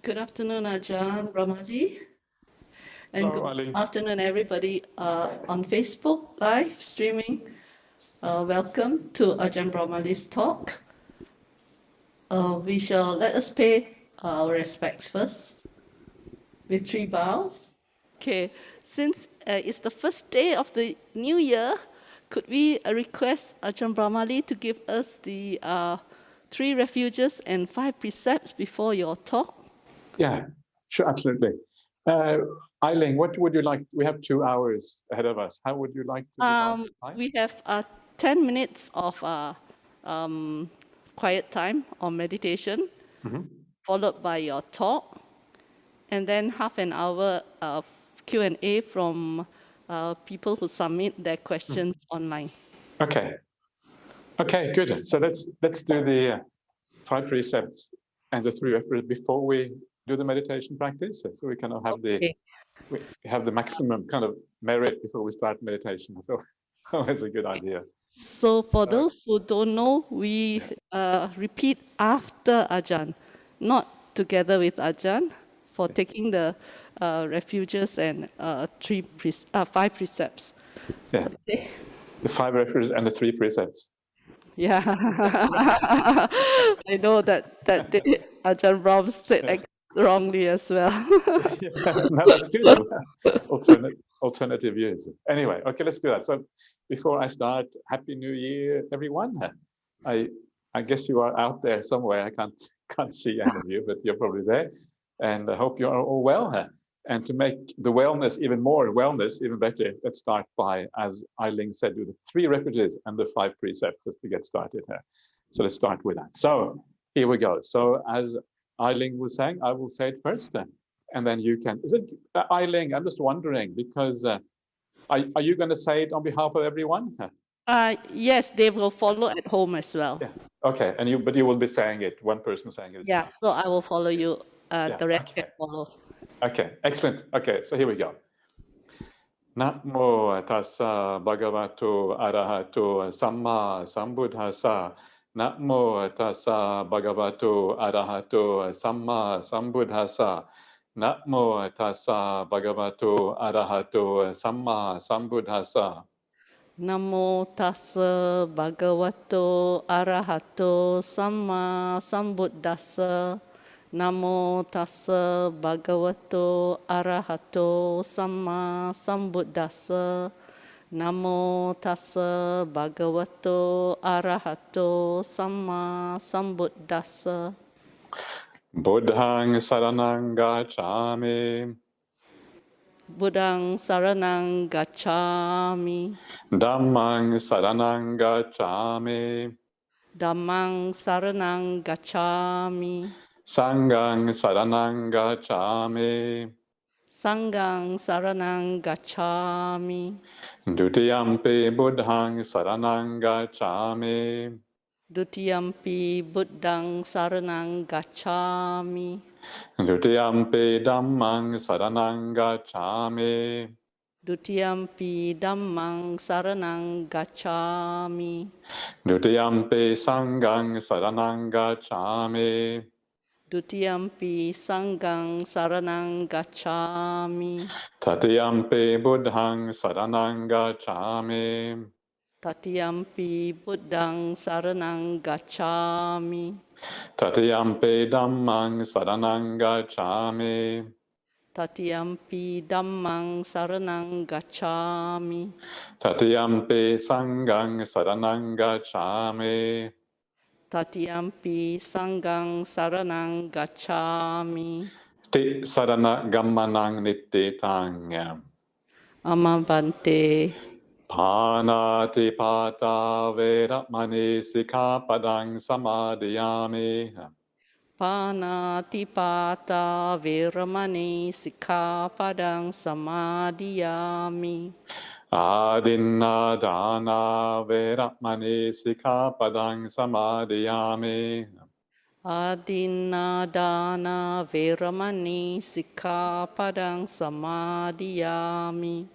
Good afternoon, Ajahn Brahmali. And Hello, good Ali. afternoon, everybody on Facebook live streaming. Welcome to Ajahn Brahmali's talk. Let us pay our respects first with 3 bows. Okay, since it's the first day of the new year, could we request Ajahn Brahmali to give us the 3 refuges and 5 precepts before your talk? Yeah, sure, absolutely. 𝐿𝐴𝐿𝐴, what would you like? We have 2 hours ahead of us. How would you like to divide the time? We have 10 minutes of quiet time or meditation, followed by your talk, and then half an hour of Q&A from people who submit their questions online. Okay. Okay, good. So let's do the 5 precepts and the 3 references before we do the meditation practice, so we kind of have we have the maximum kind of merit before we start meditation. So that's a good idea. So for those who don't know, we repeat after Ajahn, not together with Ajahn, for taking the refuges and 5 precepts. Yeah. Okay. The 5 references and the 3 precepts. Yeah. I know that Ajahn Brahm said wrongly as well. No, that's good. Alternative views. Anyway, okay, let's do that. So before I start, Happy New Year, everyone. I guess you are out there somewhere. I can't see any of you, but you're probably there. And I hope you are all well. And to make the wellness even better, let's start by, as 𝐿𝐴𝐿𝐴 said, do the 3 refuges and the 5 precepts just to get started here. So let's start with that. So here we go. So as 𝐿𝐴𝐿𝐴 was saying, I will say it first, and then you can. Is it 𝐿𝐴𝐿𝐴? I'm just wondering because are you going to say it on behalf of everyone? Yes, they will follow at home as well. Yeah. Okay, but you will be saying it. One person saying it. Yeah. So I will follow you. The rest can follow. Okay, excellent. Okay, so here we go. Namo tassa bhagavato arahato samma sambuddhassa. Namo tassa bhagavato arahato samma sambuddhassa. Namo tassa bhagavato arahato samma sambuddhassa. Namo tassa bhagavato arahato samma sambuddhassa. Namo tassa bhagavato arahato samma sambuddhassa. Namo tassa bhagavato arahato samma sambuddhassa. Buddhang saranang gacchami. Buddhang saranang gacchami. Dhammang saranang gacchami. Dhammang saranang gacchami. Sanghang saranang gacchami. Sanghang saranang gacchami. Dutiyampi buddhang saranang gacchami. Dutiyampi buddhang saranang gacchami. Dutiyampi dhammang saranang gacchami. Dutiyampi dhammang saranang gacchami. Dutiyampi sanghang saranang gacchami. Dutiyampi sanghang saranang gacchami. Tatiyampi buddhang saranang gacchami. Tatiyampi buddhang saranang gacchami. Tatiyampi dhammang saranang gacchami. Tatiyampi dhammang saranang gacchami. Tatiyampi sanghang saranang gacchami. Tatiyampi sanghang saranang gacchami. Ti sarana gammanang nittitang. Amabante. Panati pata veramani sikkhapadang samadhiyami. Panatipata veramani sikkhapadang samadhiyami. Adinadana veramani sikkhapadang samadhiyami. Adinadana veramani sikkhapadang samadhiyami.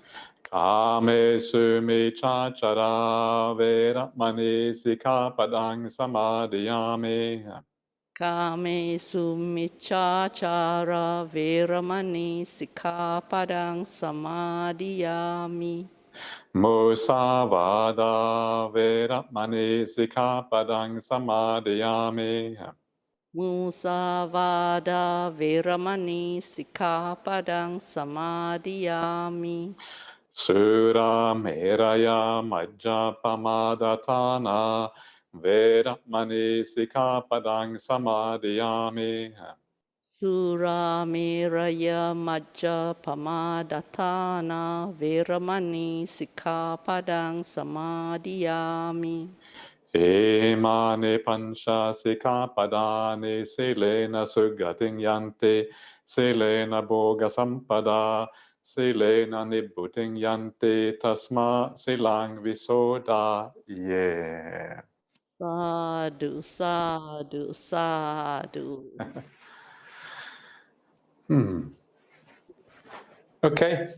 Kamesu miccācara veramani sikkhapadang samadhiyami. Kamesu miccācara veramani sikkhapadang samadhiyāmi. Musavada Veramani Sikkhapadang Samadhiyami. Musavada veramani sikkhapadang samadhiyāmi. Sura Meraya Majjapamadatana Veramani Sikkhapadang Samadhiyami. Surameraya majja pamadatana veramani sikkhapadang samadhiyāmi. Emane Pancha Sikkhapadani Silena Sugating Yante Silena Bhoga Sampada Silena Nibbuting Yante Tasma Silang Visoda Ye. Sadhu, sadhu, sadhu. Okay.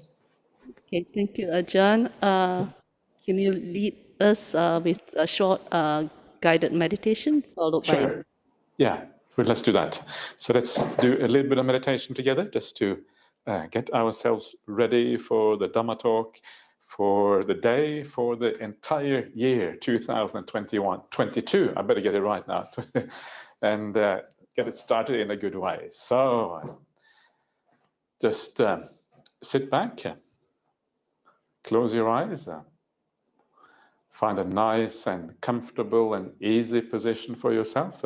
Okay, thank you, Ajahn. Can you lead us with a short guided meditation followed by... Sure. Yeah, well, let's do that. So let's do a little bit of meditation together just to get ourselves ready for the Dhamma talk, for the day, for the entire year, 2021, 22. I better get it right now. And get it started in a good way. So just sit back, close your eyes, find a nice and comfortable and easy position for yourself.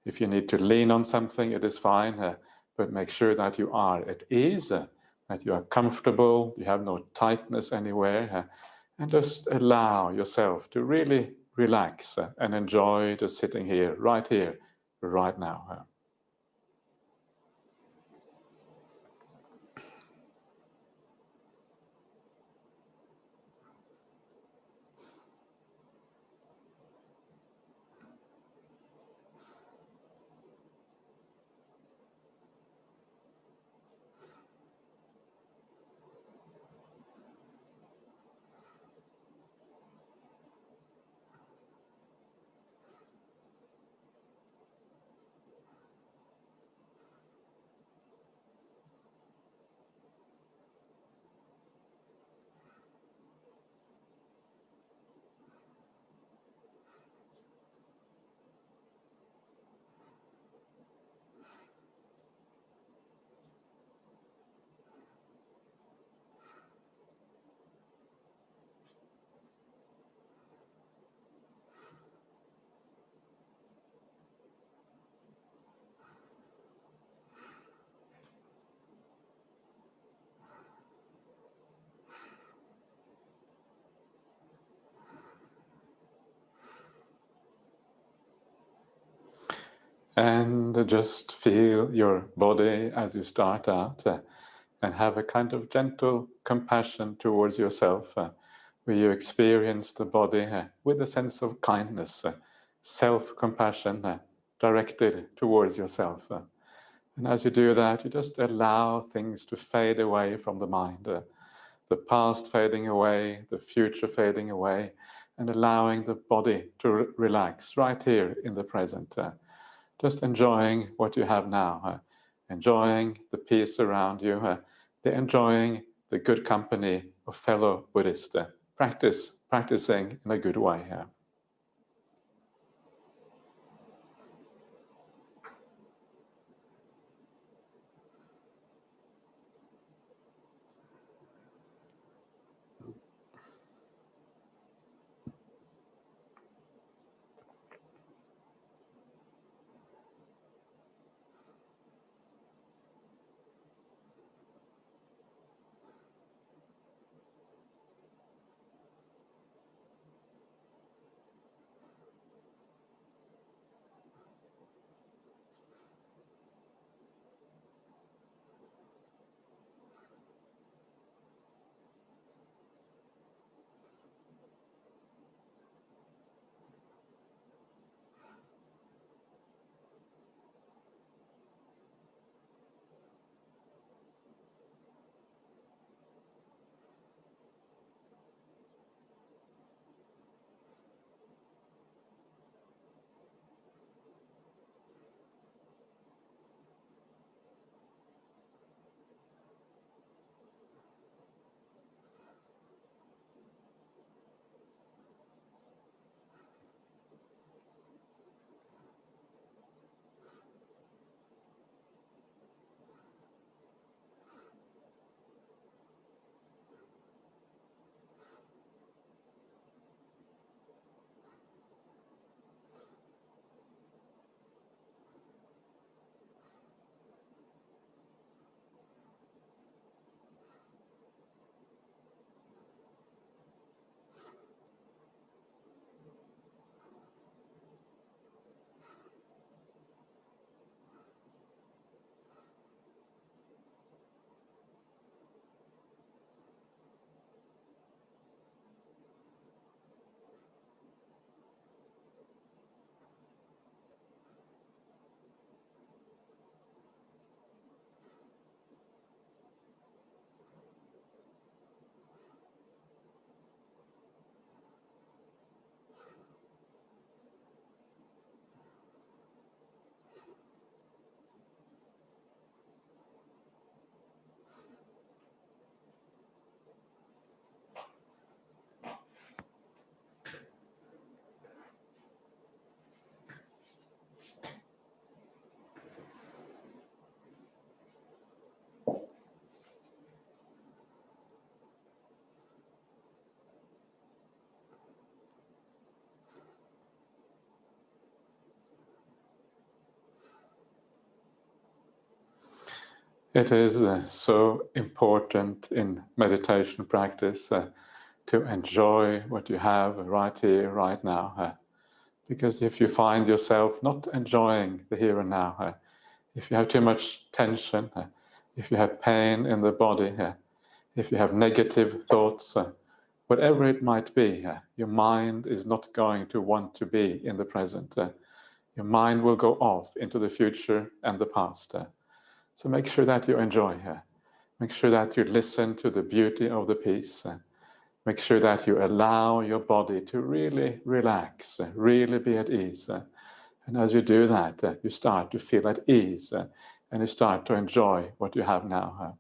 If you need to lean on something, it is fine, but make sure that you are at ease, that you are comfortable, you have no tightness anywhere, and just allow yourself to really relax and enjoy just sitting here, right now. And just feel your body as you start out and have a kind of gentle compassion towards yourself where you experience the body with a sense of kindness, self-compassion directed towards yourself. And as you do that, you just allow things to fade away from the mind, the past fading away, the future fading away, and allowing the body to relax right here in the present. Just enjoying what you have now, enjoying the peace around you, enjoying the good company of fellow Buddhists, practicing in a good way. It is so important in meditation practice to enjoy what you have right here, right now. Because if you find yourself not enjoying the here and now, if you have too much tension, if you have pain in the body, if you have negative thoughts, whatever it might be, your mind is not going to want to be in the present. Your mind will go off into the future and the past. So make sure that you enjoy. Make sure that you listen to the beauty of the piece. Make sure that you allow your body to really relax, really be at ease. And as you do that, you start to feel at ease and you start to enjoy what you have now.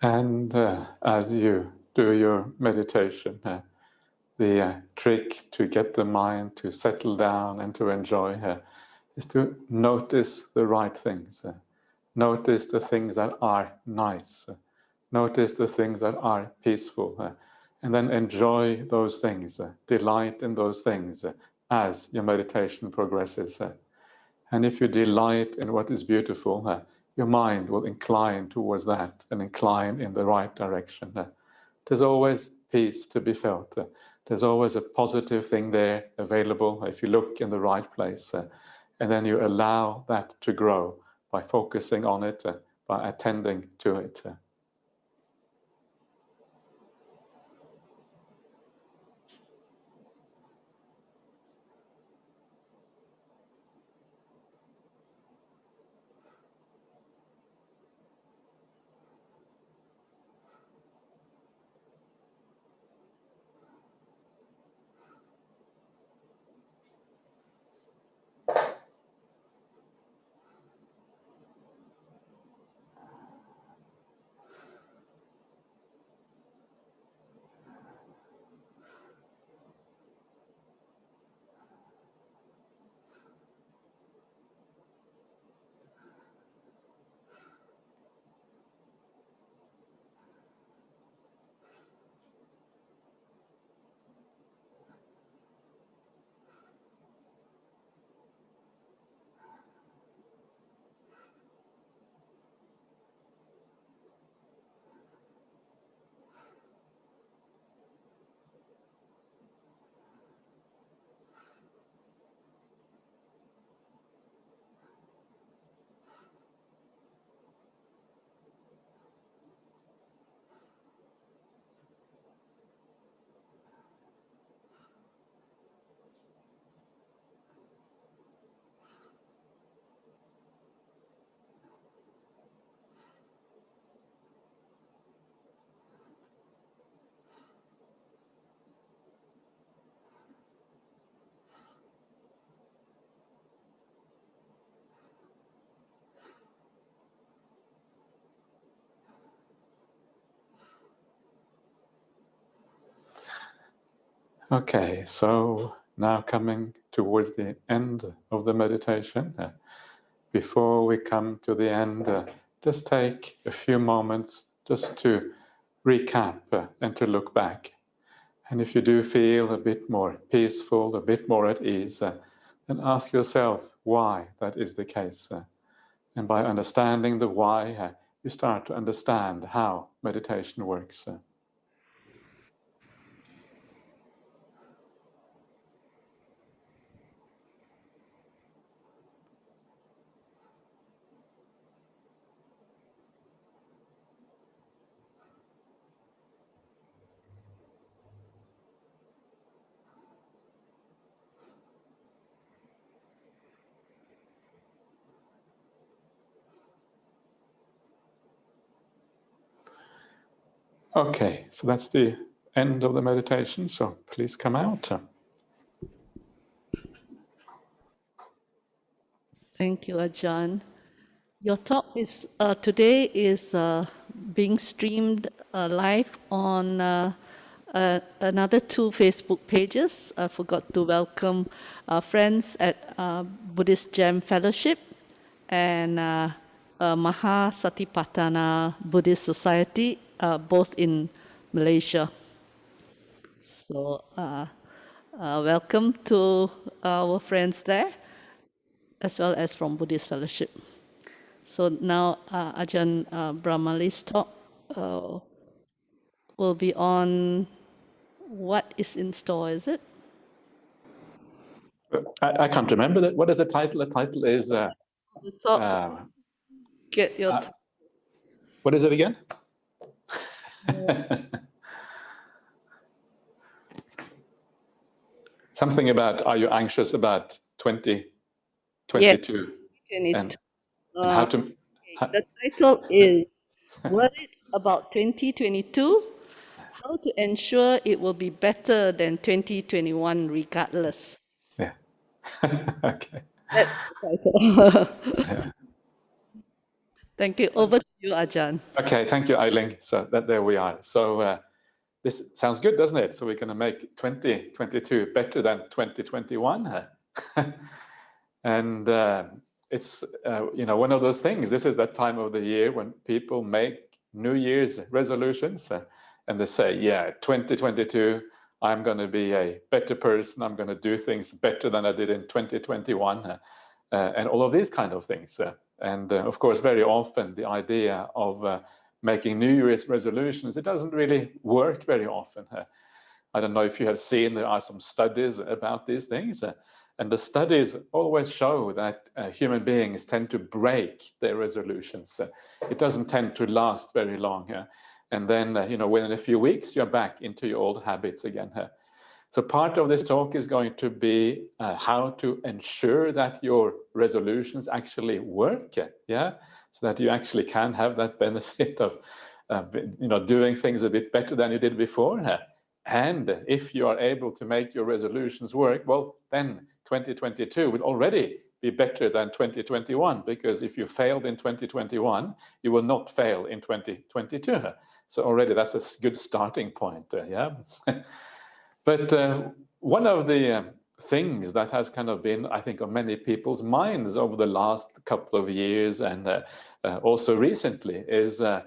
And as you do your meditation, the trick to get the mind to settle down and to enjoy is to notice the right things. Notice the things that are nice. Notice the things that are peaceful. And then enjoy those things. Delight in those things as your meditation progresses. And if you delight in what is beautiful, your mind will incline towards that and incline in the right direction. There's always peace to be felt. There's always a positive thing there available if you look in the right place. And then you allow that to grow by focusing on it, by attending to it. Okay, so now coming towards the end of the meditation. Before we come to the end, just take a few moments just to recap and to look back. And if you do feel a bit more peaceful, a bit more at ease, then ask yourself why that is the case. And by understanding the why, you start to understand how meditation works. Okay, so that's the end of the meditation, so please come out. Thank you, Ajahn. Your talk is today is being streamed live on another 2 Facebook pages. I forgot to welcome our friends at Buddhist Gem Fellowship and Maha Satipatthana Buddhist Society, both in Malaysia. So welcome to our friends there, as well as from Buddhist Fellowship. So now Ajahn Brahmali's talk will be on what is in store, is it? I can't remember that. What is the title? The title is... the talk, get your... what is it again? Something about, are you anxious about 2022? Yeah, and how to... The title is Worried About 2022? How to Ensure It Will Be Better Than 2021 Regardless. Yeah. Okay. That's the title. Yeah. Thank you. Over to you, Ajahn. Okay, thank you, 𝐿𝐸. So there we are. So this sounds good, doesn't it? So we're going to make 2022 better than 2021. And it's one of those things. This is that time of the year when people make New Year's resolutions, and they say, yeah, 2022, I'm going to be a better person. I'm going to do things better than I did in 2021, and all of these kind of things. And of course, very often the idea of making New Year's resolutions, it doesn't really work very often. I don't know if you have seen, there are some studies about these things. And the studies always show that human beings tend to break their resolutions. It doesn't tend to last very long. And then, within a few weeks, you're back into your old habits again. So part of this talk is going to be how to ensure that your resolutions actually work, so that you actually can have that benefit of, doing things a bit better than you did before. And if you are able to make your resolutions work, well, then 2022 will already be better than 2021, because if you failed in 2021, you will not fail in 2022. So already that's a good starting point, But one of the things that has kind of been, I think, on many people's minds over the last couple of years and also recently is all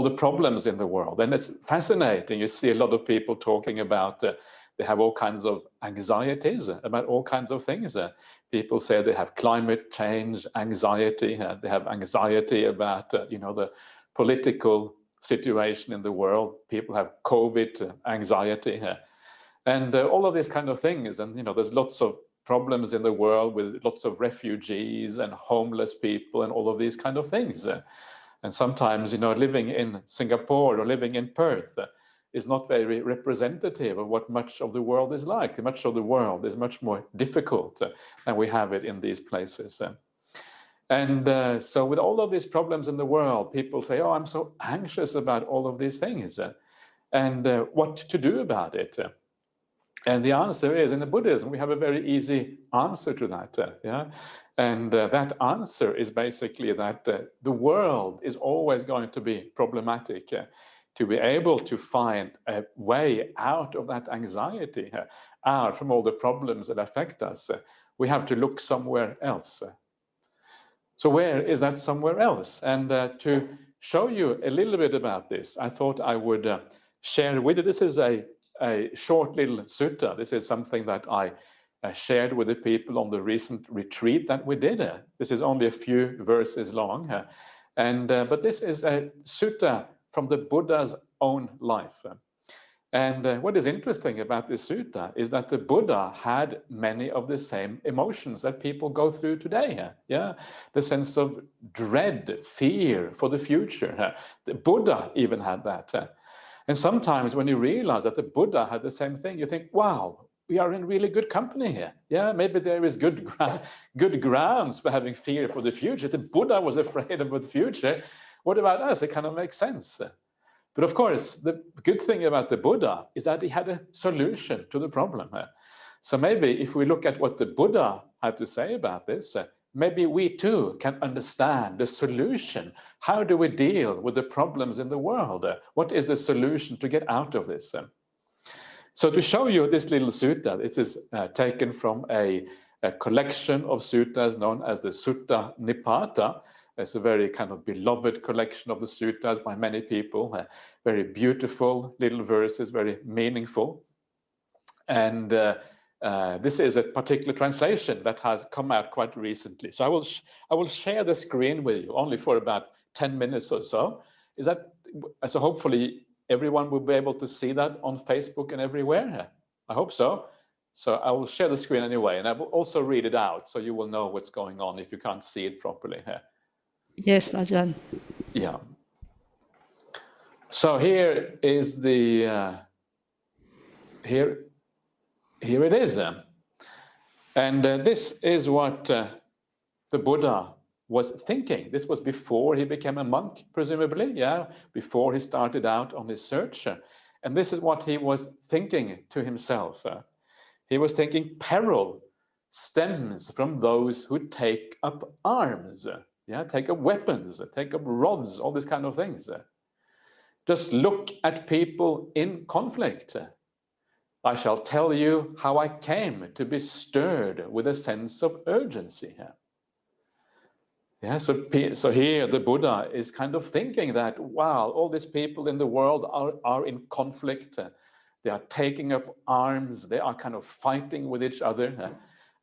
the problems in the world. And it's fascinating. You see a lot of people talking about, they have all kinds of anxieties about all kinds of things. People say they have climate change anxiety. They have anxiety about, the political situation in the world. People have COVID anxiety. And all of these kind of things. And, there's lots of problems in the world with lots of refugees and homeless people and all of these kind of things. And sometimes, living in Singapore or living in Perth is not very representative of what much of the world is like. Much of the world is much more difficult than we have it in these places. And so with all of these problems in the world, people say, oh, I'm so anxious about all of these things. And what to do about it? And the answer is, in the Buddhism, we have a very easy answer to that. And that answer is basically that the world is always going to be problematic. To be able to find a way out of that anxiety, out from all the problems that affect us, we have to look somewhere else. So where is that somewhere else? And to show you a little bit about this, I thought I would share with you. This is a short little sutta. This is something that I shared with the people on the recent retreat that we did. This is only a few verses long. But this is a sutta from the Buddha's own life. And what is interesting about this sutta is that the Buddha had many of the same emotions that people go through today. The sense of dread, fear for the future. The Buddha even had that. And sometimes when you realize that the Buddha had the same thing, you think, wow, we are in really good company here. Maybe there is good grounds for having fear for the future. The Buddha was afraid of the future. What about us? It kind of makes sense. But of course, the good thing about the Buddha is that he had a solution to the problem. So maybe if we look at what the Buddha had to say about this, maybe we too can understand the solution. How do we deal with the problems in the world? What is the solution to get out of this? So to show you this little sutta, this is taken from a collection of suttas known as the Sutta Nipata. It's a very kind of beloved collection of the suttas by many people. Very beautiful little verses, very meaningful. And this is a particular translation that has come out quite recently. So I will share the screen with you only for about 10 minutes or so. So hopefully everyone will be able to see that on Facebook and everywhere. I hope so. So I will share the screen anyway, and I will also read it out so you will know what's going on if you can't see it properly here. Yes, Ajahn. Yeah. So here is the here it is. And this is what the Buddha was thinking. This was before he became a monk, presumably, before he started out on his search. And this is what he was thinking to himself. He was thinking, peril stems from those who take up arms. Yeah, take up weapons, take up rods, all these kind of things. Just look at people in conflict. I shall tell you how I came to be stirred with a sense of urgency. Yeah, so here the Buddha is kind of thinking that, wow, all these people in the world are in conflict. They are taking up arms. They are kind of fighting with each other.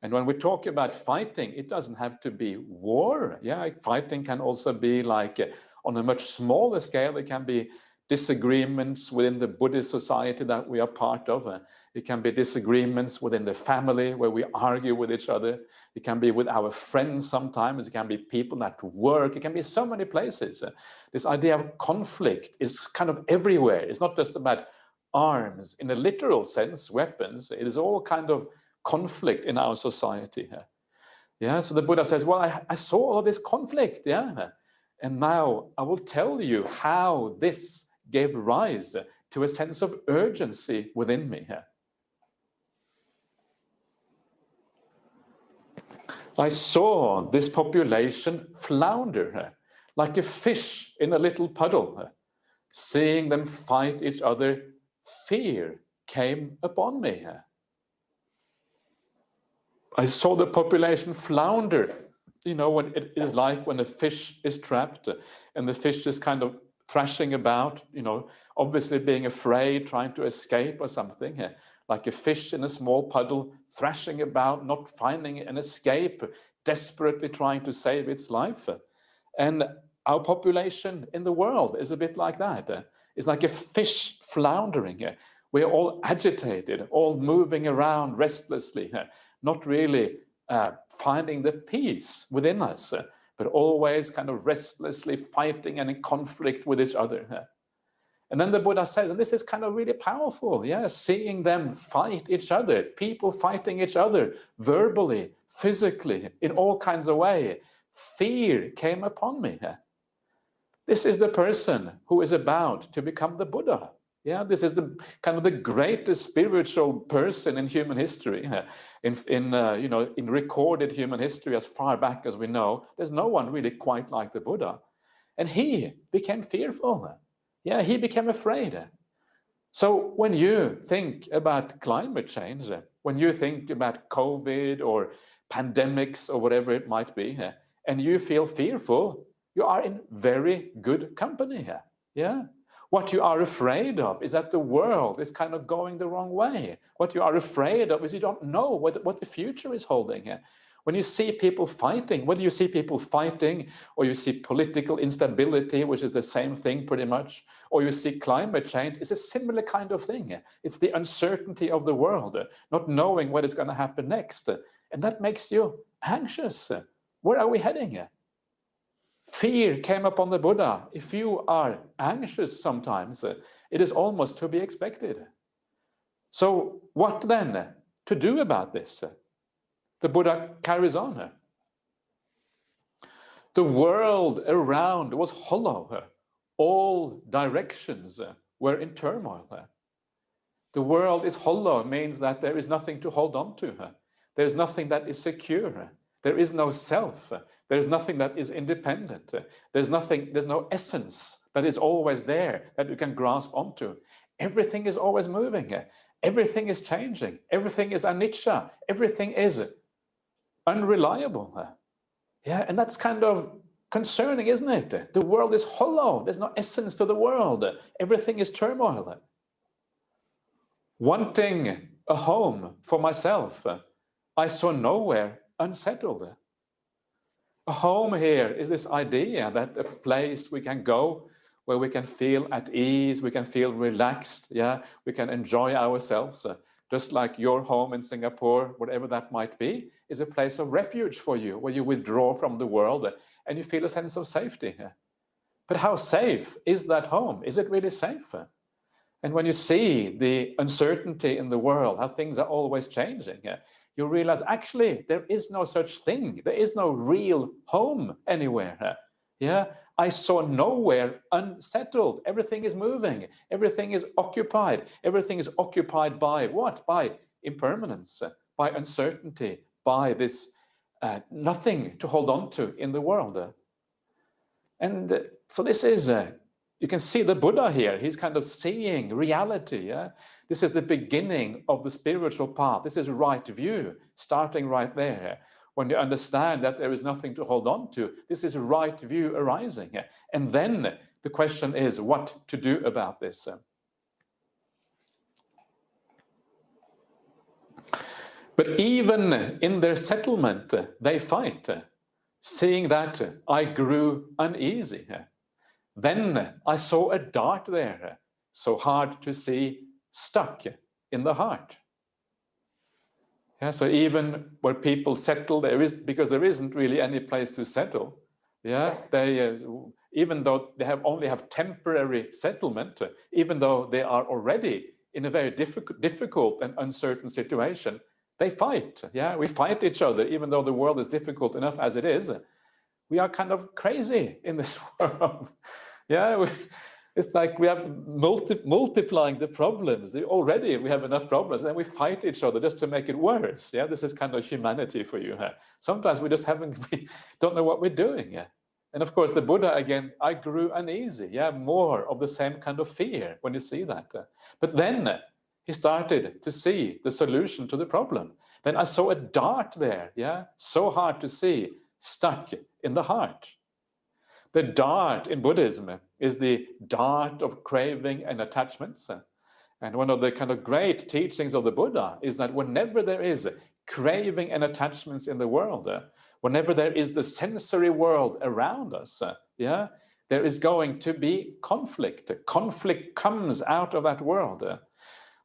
And when we talk about fighting, it doesn't have to be war. Yeah, fighting can also be like on a much smaller scale. It can be disagreements within the Buddhist society that we are part of. It can be disagreements within the family where we argue with each other. It can be with our friends sometimes. It can be people at work. It can be so many places. This idea of conflict is kind of everywhere. It's not just about arms in a literal sense, weapons. It is all kind of conflict in our society. Yeah, so the Buddha says, well, I saw all this conflict, yeah, and now I will tell you how this gave rise to a sense of urgency within me. I saw this population flounder like a fish in a little puddle. Seeing them fight each other, fear came upon me. I saw the population flounder. You know, when it is like when a fish is trapped and the fish is kind of thrashing about, you know, obviously being afraid, trying to escape or something, like a fish in a small puddle, thrashing about, not finding an escape, desperately trying to save its life. And our population in the world is a bit like that. It's like a fish floundering. We're all agitated, all moving around restlessly, not really finding the peace within us, but always kind of restlessly fighting and in conflict with each other. And then the Buddha says, and this is kind of really powerful, yeah, seeing them fight each other, people fighting each other, verbally, physically, in all kinds of ways. Fear came upon me. This is the person who is about to become the Buddha. Yeah, this is the kind of the greatest spiritual person in human history. In recorded human history as far back as we know, there's no one really quite like the Buddha. And he became fearful. Yeah, he became afraid. So when you think about climate change, when you think about COVID or pandemics or whatever it might be, and you feel fearful, you are in very good company. Yeah. What you are afraid of is that the world is kind of going the wrong way. What you are afraid of is you don't know what the future is holding. When you see people fighting, whether you see people fighting or you see political instability, which is the same thing pretty much, or you see climate change, it's a similar kind of thing. It's the uncertainty of the world, not knowing what is going to happen next. And that makes you anxious. Where are we heading? Fear came upon the Buddha. If you are anxious sometimes, it is almost to be expected. So what then to do about this? The Buddha carries on. The world around was hollow. All directions were in turmoil. The world is hollow means that there is nothing to hold on to. There is nothing that is secure. There is no self. There is nothing that is independent. There's no essence that is always there that you can grasp onto. Everything is always moving. Everything is changing. Everything is anicca. Everything is unreliable. Yeah, and that's kind of concerning, isn't it? The world is hollow. There's no essence to the world. Everything is turmoil. Wanting a home for myself, I saw nowhere unsettled. A home here is this idea that a place we can go where we can feel at ease, we can feel relaxed, yeah, we can enjoy ourselves. Just like your home in Singapore, whatever that might be, is a place of refuge for you, where you withdraw from the world and you feel a sense of safety. But how safe is that home? Is it really safe? And when you see the uncertainty in the world, how things are always changing, you realize actually there is no such thing. There is no real home anywhere. Yeah, I saw nowhere unsettled. Everything is moving. Everything is occupied. Everything is occupied by what? By impermanence, by uncertainty, by this nothing to hold on to in the world. And so this is, you can see the Buddha here. He's kind of seeing reality. Yeah? This is the beginning of the spiritual path. This is right view, starting right there. When you understand that there is nothing to hold on to, this is right view arising. And then the question is what to do about this. But even in their settlement, they fight, seeing that I grew uneasy. Then I saw a dart there, so hard to see, stuck in the heart. Yeah, so even where people settle, because there isn't really any place to settle. Yeah, they even though they only have temporary settlement, even though they are already in a very difficult and uncertain situation, they fight. Yeah, we fight each other, even though the world is difficult enough as it is. We are kind of crazy in this world. Yeah, it's like we have multiplying the problems. Already we have enough problems, and then we fight each other just to make it worse. Yeah, this is kind of humanity for you. Sometimes we just we don't know what we're doing. And of course, the Buddha, again, I grew uneasy. Yeah, more of the same kind of fear when you see that. But then he started to see the solution to the problem. Then I saw a dart there. Yeah, so hard to see, stuck in the heart. The dart in Buddhism is the dart of craving and attachments. And one of the kind of great teachings of the Buddha is that whenever there is craving and attachments in the world, whenever there is the sensory world around us, yeah, there is going to be conflict. Conflict comes out of that world.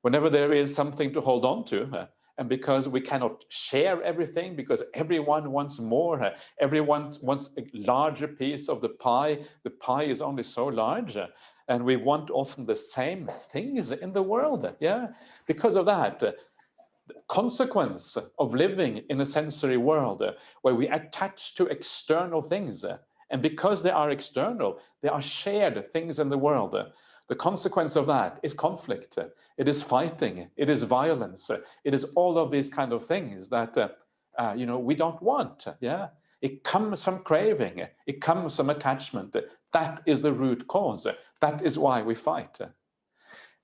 Whenever there is something to hold on to, and because we cannot share everything, because everyone wants more, everyone wants a larger piece of the pie is only so large, and we want often the same things in the world. Yeah, because of that, the consequence of living in a sensory world where we attach to external things, and because they are external, they are shared things in the world. The consequence of that is conflict. It is fighting. It is violence. It is all of these kind of things that we don't want. Yeah, it comes from craving. It comes from attachment. That is the root cause. That is why we fight.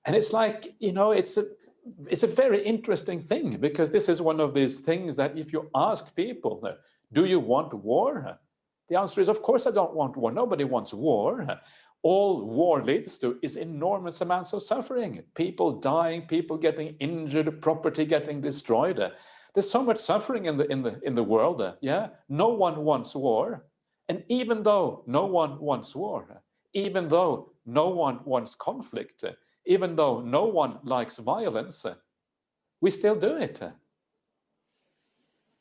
And it's like, it's a very interesting thing, because this is one of these things that if you ask people, do you want war? The answer is, of course I don't want war. Nobody wants war. All war leads to is enormous amounts of suffering. People dying, people getting injured, property getting destroyed. There's so much suffering in the world. Yeah, no one wants war. And even though no one wants war, even though no one wants conflict, even though no one likes violence, we still do it.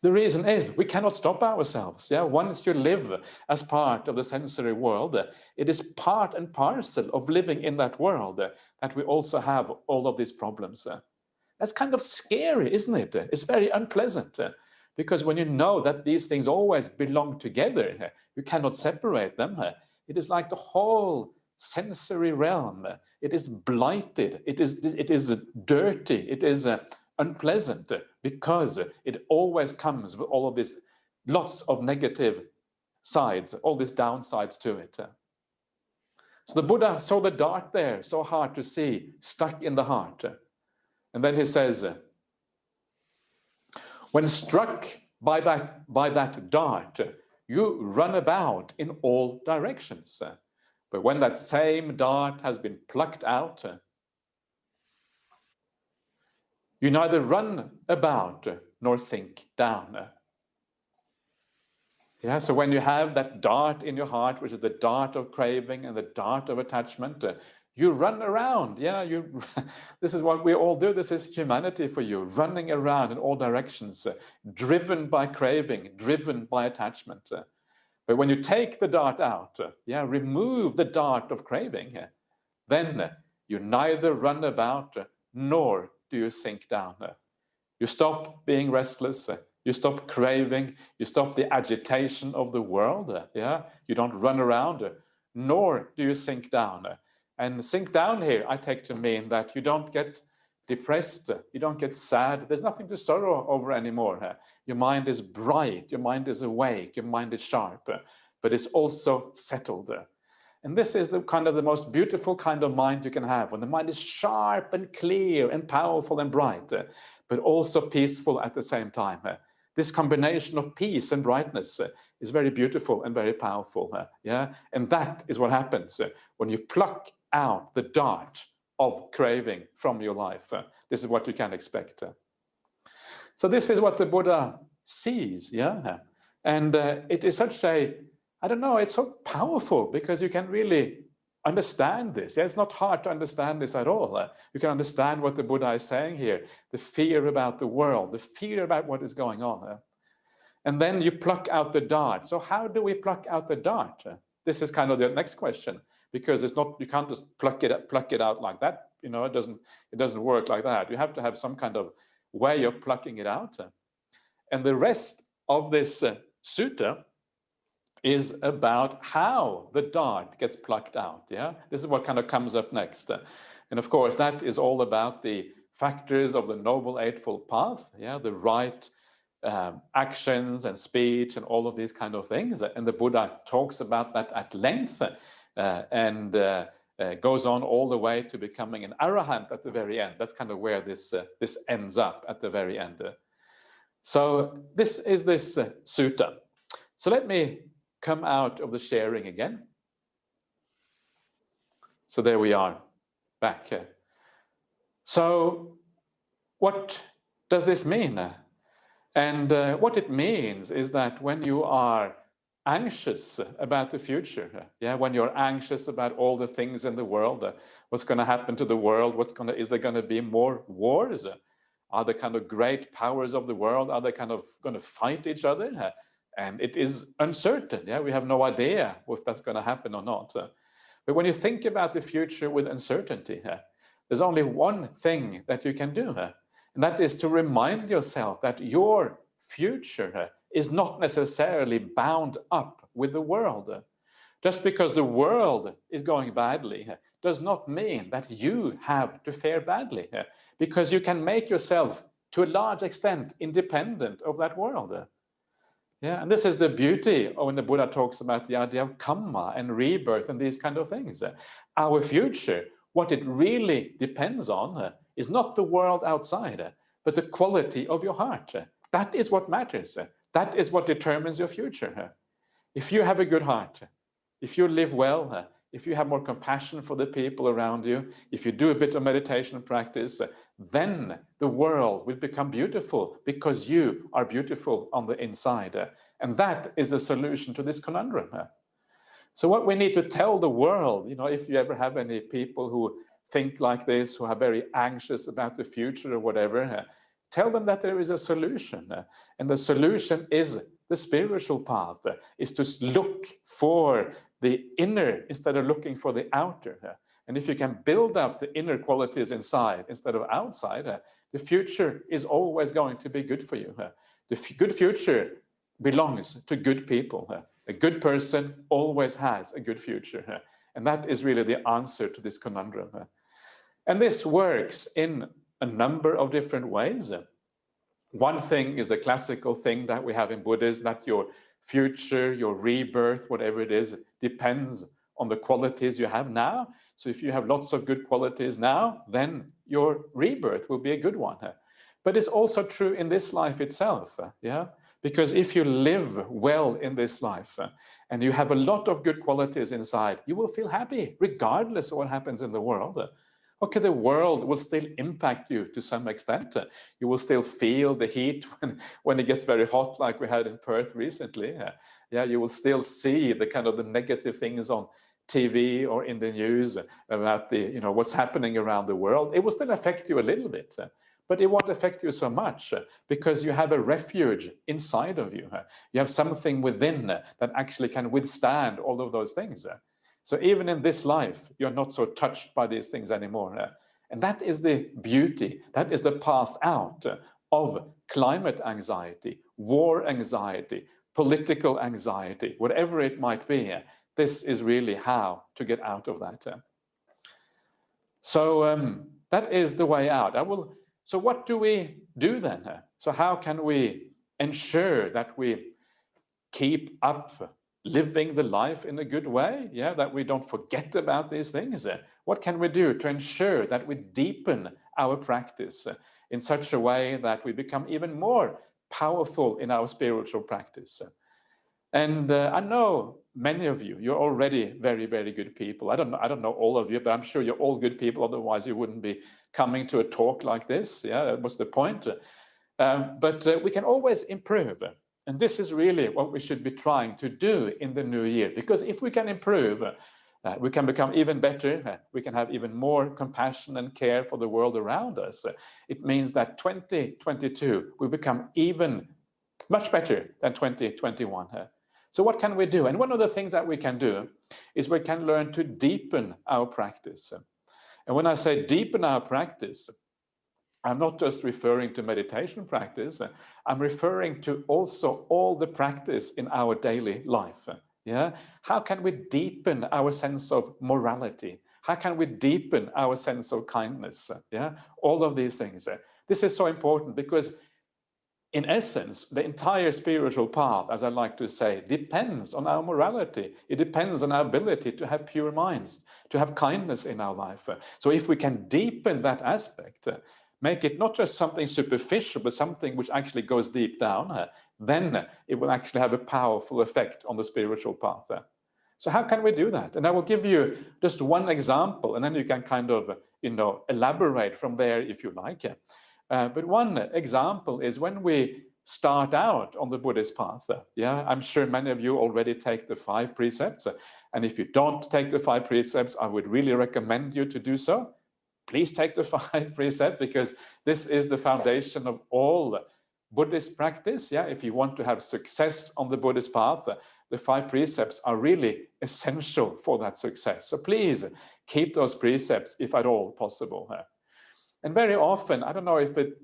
The reason is we cannot stop ourselves. Yeah, once you live as part of the sensory world, it is part and parcel of living in that world that we also have all of these problems. That's kind of scary, isn't it? It's very unpleasant, because when you know that these things always belong together, you cannot separate them. It is like the whole sensory realm. It is blighted. It is dirty. It is unpleasant, because it always comes with all of this, lots of negative sides, all these downsides to it. So the Buddha saw the dart there, so hard to see, stuck in the heart. And then he says, when struck by that dart, you run about in all directions. But when that same dart has been plucked out, you neither run about nor sink down. Yeah, so when you have that dart in your heart, which is the dart of craving and the dart of attachment, you run around. Yeah, this is what we all do. This is humanity for you, running around in all directions, driven by craving, driven by attachment. But when you take the dart out, remove the dart of craving, then you neither run about nor do you sink down. You stop being restless. You stop craving. You stop the agitation of the world. Yeah, you don't run around, nor do you sink down. And sink down here, I take to mean that you don't get depressed. You don't get sad. There's nothing to sorrow over anymore. Your mind is bright. Your mind is awake. Your mind is sharp. but it's also settled. And this is the kind of the most beautiful kind of mind you can have, when the mind is sharp and clear and powerful and bright, but also peaceful at the same time. This combination of peace and brightness is very beautiful and very powerful. Yeah, and that is what happens when you pluck out the dart of craving from your life. This is what you can expect. So this is what the Buddha sees. Yeah, and it is such a, I don't know, it's so powerful because you can really understand this. Yeah, it's not hard to understand this at all. You can understand what the Buddha is saying here, the fear about the world, the fear about what is going on. And then you pluck out the dart. So how do we pluck out the dart? This is kind of the next question, because it's not, you can't just pluck it out like that. You know, it doesn't work like that. You have to have some kind of way of plucking it out. And the rest of this sutta is about how the dart gets plucked out. Yeah, this is what kind of comes up next. And of course, that is all about the factors of the Noble Eightfold Path. Yeah, the right actions and speech and all of these kind of things. And the Buddha talks about that at length and goes on all the way to becoming an arahant at the very end. That's kind of where this ends up at the very end. So this is this sutta. So let me come out of the sharing again. So there we are, back. So what does this mean? And what it means is that when you are anxious about the future, yeah, when you're anxious about all the things in the world, what's going to happen to the world, is there going to be more wars? Are the kind of great powers of the world, are they kind of going to fight each other? And it is uncertain. Yeah, we have no idea if that's going to happen or not. But when you think about the future with uncertainty, there's only one thing that you can do, and that is to remind yourself that your future is not necessarily bound up with the world. Just because the world is going badly does not mean that you have to fare badly, because you can make yourself to a large extent independent of that world. Yeah, and this is the beauty of when the Buddha talks about the idea of karma and rebirth and these kind of things. Our future, what it really depends on is not the world outside, but the quality of your heart. That is what matters. That is what determines your future. If you have a good heart, if you live well, if you have more compassion for the people around you, if you do a bit of meditation practice, then the world will become beautiful because you are beautiful on the inside. And that is the solution to this conundrum. So what we need to tell the world, you know, if you ever have any people who think like this, who are very anxious about the future or whatever, tell them that there is a solution. And the solution is the spiritual path, is to look for the inner instead of looking for the outer. And if you can build up the inner qualities inside instead of outside, the future is always going to be good for you. The good future belongs to good people. A good person always has a good future. And that is really the answer to this conundrum. And this works in a number of different ways. One thing is the classical thing that we have in Buddhism, that your future, your rebirth, whatever it is, depends on the qualities you have now. So if you have lots of good qualities now, then your rebirth will be a good one. But it's also true in this life itself, yeah? Because if you live well in this life and you have a lot of good qualities inside, you will feel happy regardless of what happens in the world. Okay, the world will still impact you to some extent. You will still feel the heat when it gets very hot, like we had in Perth recently. Yeah, you will still see the kind of the negative things on TV or in the news about the, you know, what's happening around the world. It will still affect you a little bit, but it won't affect you so much because you have a refuge inside of you. You have something within that actually can withstand all of those things. So even in this life, you're not so touched by these things anymore. And that is the beauty, that is the path out of climate anxiety, war anxiety, political anxiety, whatever it might be. This is really how to get out of that. So that is the way out. So what do we do then? So how can we ensure that we keep up living the life in a good way, yeah, that we don't forget about these things? What can we do to ensure that we deepen our practice in such a way that we become even more powerful in our spiritual practice? And I know many of you, you're already very, very good people. I don't know all of you, but I'm sure you're all good people. Otherwise, you wouldn't be coming to a talk like this. Yeah, that was the point. But we can always improve. And this is really what we should be trying to do in the new year. Because if we can improve, we can become even better. We can have even more compassion and care for the world around us. It means that 2022 will become even much better than 2021. So what can we do? And one of the things that we can do is we can learn to deepen our practice. And when I say deepen our practice, I'm not just referring to meditation practice, I'm referring to also all the practice in our daily life. Yeah? How can we deepen our sense of morality? How can we deepen our sense of kindness? Yeah? All of these things. This is so important because in essence, the entire spiritual path, as I like to say, depends on our morality. It depends on our ability to have pure minds, to have kindness in our life. So if we can deepen that aspect, make it not just something superficial, but something which actually goes deep down, then it will actually have a powerful effect on the spiritual path. So how can we do that? And I will give you just one example, and then you can kind of, elaborate from there if you like. But one example is when we start out on the Buddhist path. Yeah, I'm sure many of you already take the 5 precepts. And if you don't take the 5 precepts, I would really recommend you to do so. Please take the 5 precepts because this is the foundation of all Buddhist practice. Yeah, if you want to have success on the Buddhist path, the 5 precepts are really essential for that success. So please keep those precepts if at all possible. And very often, I don't know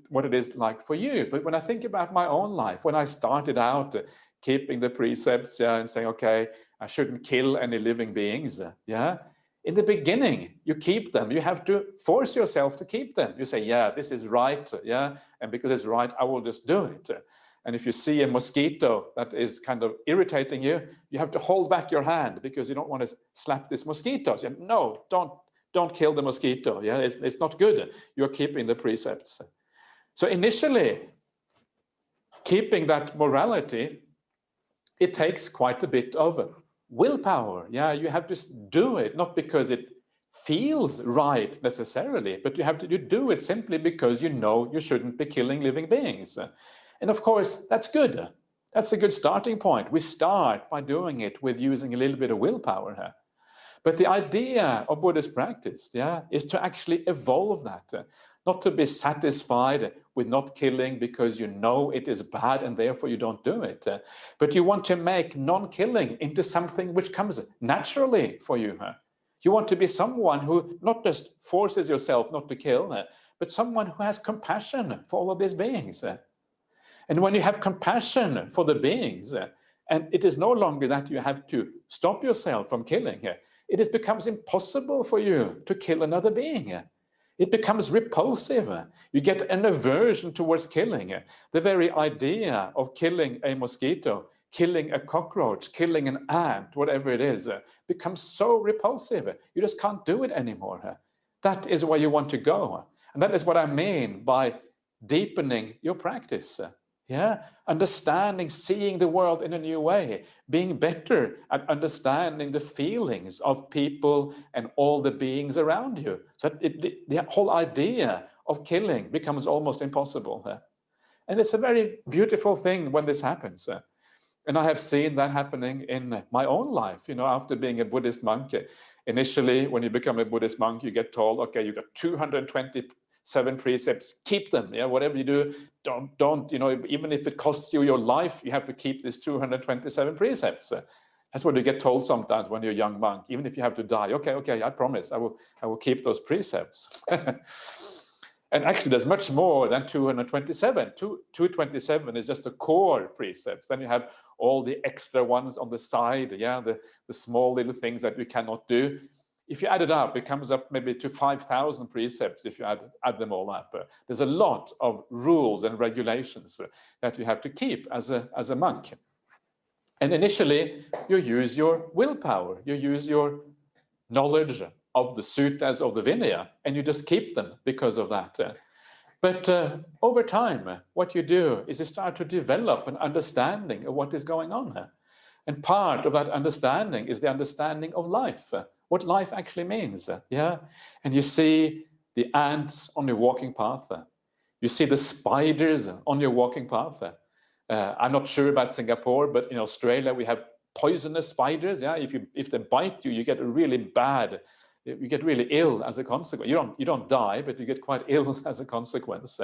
what it is like for you, but when I think about my own life, when I started out keeping the precepts, and saying, okay, I shouldn't kill any living beings, in the beginning, you keep them. You have to force yourself to keep them. You say, yeah, this is right, and because it's right, I will just do it. And if you see a mosquito that is kind of irritating you, you have to hold back your hand because you don't want to slap this mosquito. So, no, don't kill the mosquito. Yeah, it's not good. You're keeping the precepts. So initially, keeping that morality, it takes quite a bit of willpower. Yeah, you have to do it, not because it feels right necessarily, but you do it simply because you know you shouldn't be killing living beings. And of course, that's good. That's a good starting point. We start by doing it with using a little bit of willpower. But the idea of Buddhist practice, is to actually evolve that, not to be satisfied with not killing because you know it is bad and therefore you don't do it. But you want to make non-killing into something which comes naturally for you. You want to be someone who not just forces yourself not to kill, but someone who has compassion for all of these beings. And when you have compassion for the beings, and it is no longer that you have to stop yourself from killing, it becomes impossible for you to kill another being. It becomes repulsive. You get an aversion towards killing. The very idea of killing a mosquito, killing a cockroach, killing an ant, whatever it is, becomes so repulsive. You just can't do it anymore. That is where you want to go. And that is what I mean by deepening your practice. Understanding, seeing the world in a new way, being better at understanding the feelings of people and all the beings around you. So the whole idea of killing becomes almost impossible. And it's a very beautiful thing when this happens. And I have seen that happening in my own life, after being a Buddhist monk. Initially, when you become a Buddhist monk, you get told, okay, you've got 227 precepts, keep them. Whatever you do, don't, even if it costs you your life, you have to keep these 227 precepts. That's what you get told sometimes when you're a young monk, even if you have to die. Okay, I promise, I will keep those precepts. And actually, there's much more than 227. 227 is just the core precepts. Then you have all the extra ones on the side, the small little things that you cannot do. If you add it up, it comes up maybe to 5,000 precepts if you add them all up. There's a lot of rules and regulations that you have to keep as a monk. And initially, you use your willpower, you use your knowledge of the suttas of the Vinaya, and you just keep them because of that. But over time, what you do is you start to develop an understanding of what is going on. And part of that understanding is the understanding of life, what life actually means. Yeah, and you see the ants on your walking path. You see the spiders on your walking path. I'm not sure about Singapore, but in Australia we have poisonous spiders. Yeah, if they bite you, you get really bad. You get really ill as a consequence. You don't die, but you get quite ill as a consequence.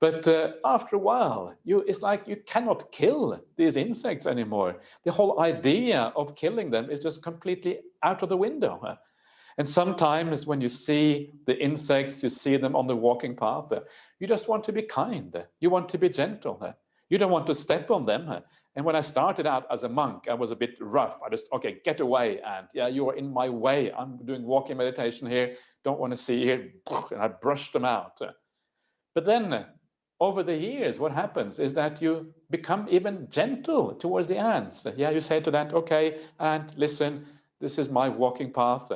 But after a while, it's like you cannot kill these insects anymore. The whole idea of killing them is just completely out of the window. And sometimes when you see the insects, you see them on the walking path, you just want to be kind. You want to be gentle. You don't want to step on them. And when I started out as a monk, I was a bit rough. I just, okay, get away, ant. Yeah, you are in my way. I'm doing walking meditation here. Don't want to see you. And I brushed them out. But then over the years, what happens is that you become even gentle towards the ants. Yeah, you say to that, okay, ant, listen, this is my walking path.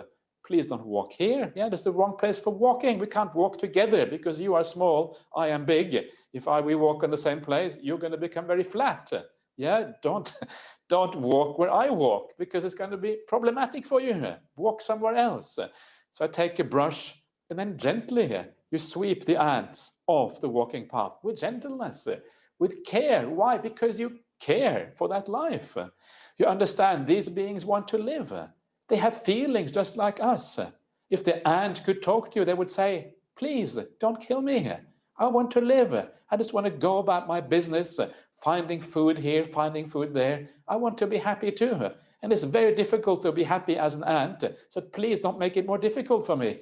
Please don't walk here. Yeah, that's the wrong place for walking. We can't walk together because you are small, I am big. If we walk in the same place, you're going to become very flat. Yeah, don't walk where I walk because it's going to be problematic for you. Walk somewhere else. So I take a brush and then gently you sweep the ants off the walking path with gentleness, with care. Why? Because you care for that life. You understand these beings want to live. They have feelings just like us. If the ant could talk to you, they would say, please don't kill me. I want to live. I just want to go about my business, finding food here, finding food there. I want to be happy too. And it's very difficult to be happy as an ant. So please don't make it more difficult for me.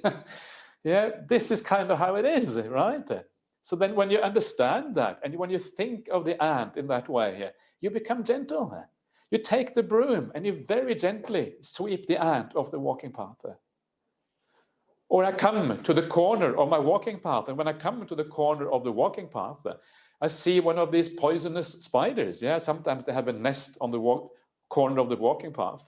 Yeah, this is kind of how it is, right? So then when you understand that, and when you think of the ant in that way, you become gentle. You take the broom and you very gently sweep the ant off the walking path. Or I come to the corner of my walking path, and when I come to the corner of the walking path, I see one of these poisonous spiders. Yeah, sometimes they have a nest on the corner of the walking path.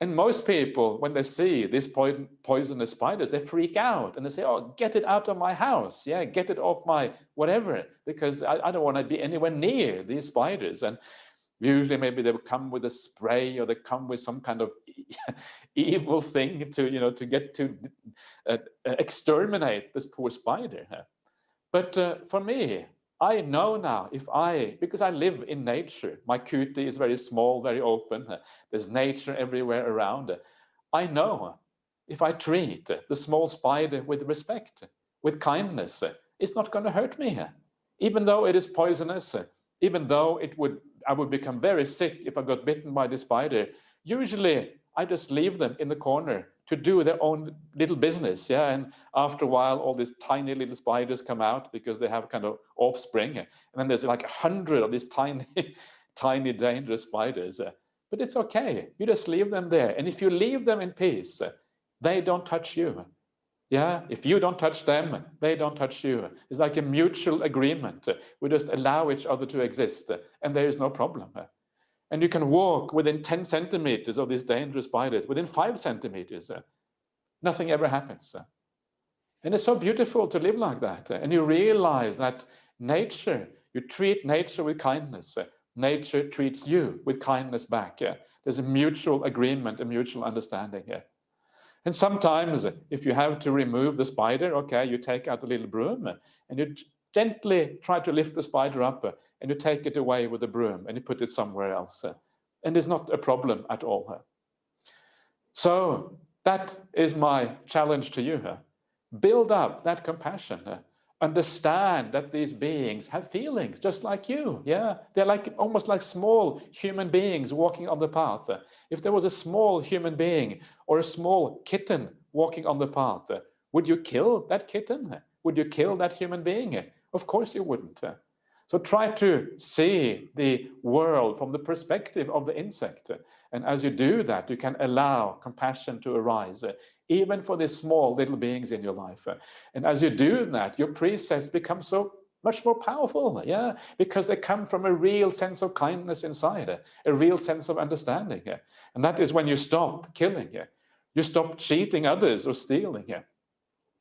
And most people, when they see these poisonous spiders, they freak out and they say, oh, get it out of my house. Yeah, get it off my whatever, because I don't want to be anywhere near these spiders. And usually maybe they will come with a spray, or they come with some kind of evil thing to get to exterminate this poor spider. But for me, I know now because I live in nature, my 𝐀𝐽𝐻 is very small, very open. There's nature everywhere around. I know if I treat the small spider with respect, with kindness, it's not going to hurt me. Even though it is poisonous, even though I would become very sick if I got bitten by the spider. Usually I just leave them in the corner to do their own little business. Yeah, and after a while, all these tiny little spiders come out because they have kind of offspring. And then there's like 100 of these tiny, tiny dangerous spiders. But it's okay. You just leave them there. And if you leave them in peace, they don't touch you. Yeah, if you don't touch them, they don't touch you. It's like a mutual agreement. We just allow each other to exist, and there is no problem. And you can walk within 10 centimeters of these dangerous spiders, within 5 centimeters. Nothing ever happens. And it's so beautiful to live like that. And you realize that nature, you treat nature with kindness. Nature treats you with kindness back. There's a mutual agreement, a mutual understanding here. And sometimes if you have to remove the spider, okay, you take out a little broom and you gently try to lift the spider up and you take it away with the broom and you put it somewhere else. And it's not a problem at all. So that is my challenge to you. Build up that compassion. Understand that these beings have feelings just like you. Yeah, they're like almost like small human beings walking on the path. If there was a small human being or a small kitten walking on the path, would you kill that kitten? Would you kill that human being? Of course you wouldn't. So try to see the world from the perspective of the insect. And as you do that, you can allow compassion to arise, even for these small little beings in your life. And as you do that, your precepts become so much more powerful, yeah, because they come from a real sense of kindness inside, a real sense of understanding. And that is when you stop killing, you stop cheating others or stealing,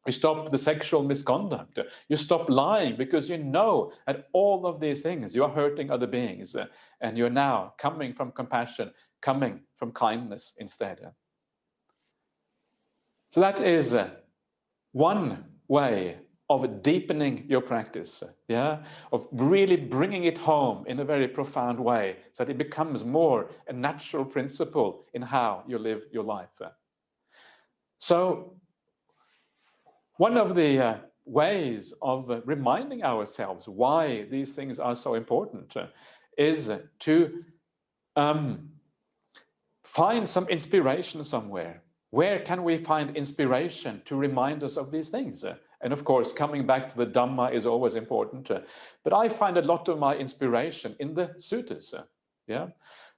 you stop the sexual misconduct, you stop lying because you know that all of these things, you are hurting other beings, and you're now coming from compassion, coming from kindness instead. So that is one way of deepening your practice, of really bringing it home in a very profound way so that it becomes more a natural principle in how you live your life. So one of the ways of reminding ourselves why these things are so important is to find some inspiration somewhere. Where can we find inspiration to remind us of these things? And of course, coming back to the Dhamma is always important. But I find a lot of my inspiration in the suttas.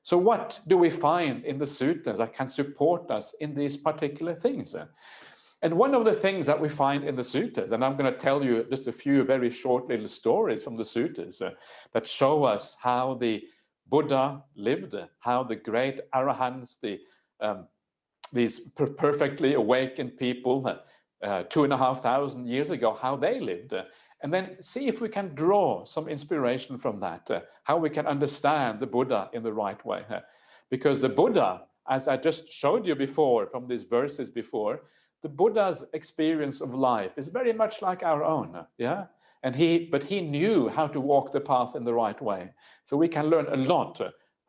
So what do we find in the suttas that can support us in these particular things? And one of the things that we find in the suttas, and I'm going to tell you just a few very short little stories from the suttas that show us how the Buddha lived, how the great arahants, these perfectly awakened people 2,500 years ago, how they lived, and then see if we can draw some inspiration from that, how we can understand the Buddha in the right way. Because the Buddha, as I just showed you before from these verses before, the Buddha's experience of life is very much like our own, but he knew how to walk the path in the right way. So we can learn a lot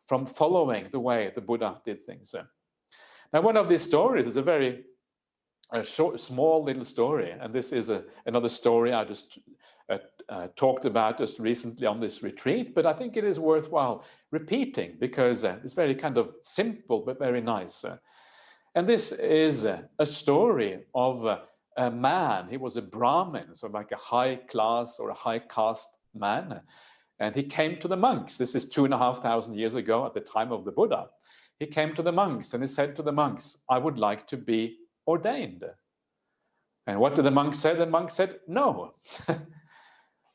from following the way the Buddha did things. Now, one of these stories is a very short, small little story, and this is another story I just talked about just recently on this retreat, but I think it is worthwhile repeating because it's very kind of simple but very nice. And this is a story of a man. He was a Brahmin, so like a high class or a high caste man. And he came to the monks. This is 2,500 years ago at the time of the Buddha. He came to the monks and he said to the monks, I would like to be ordained. And what did the monks say? The monks said, no.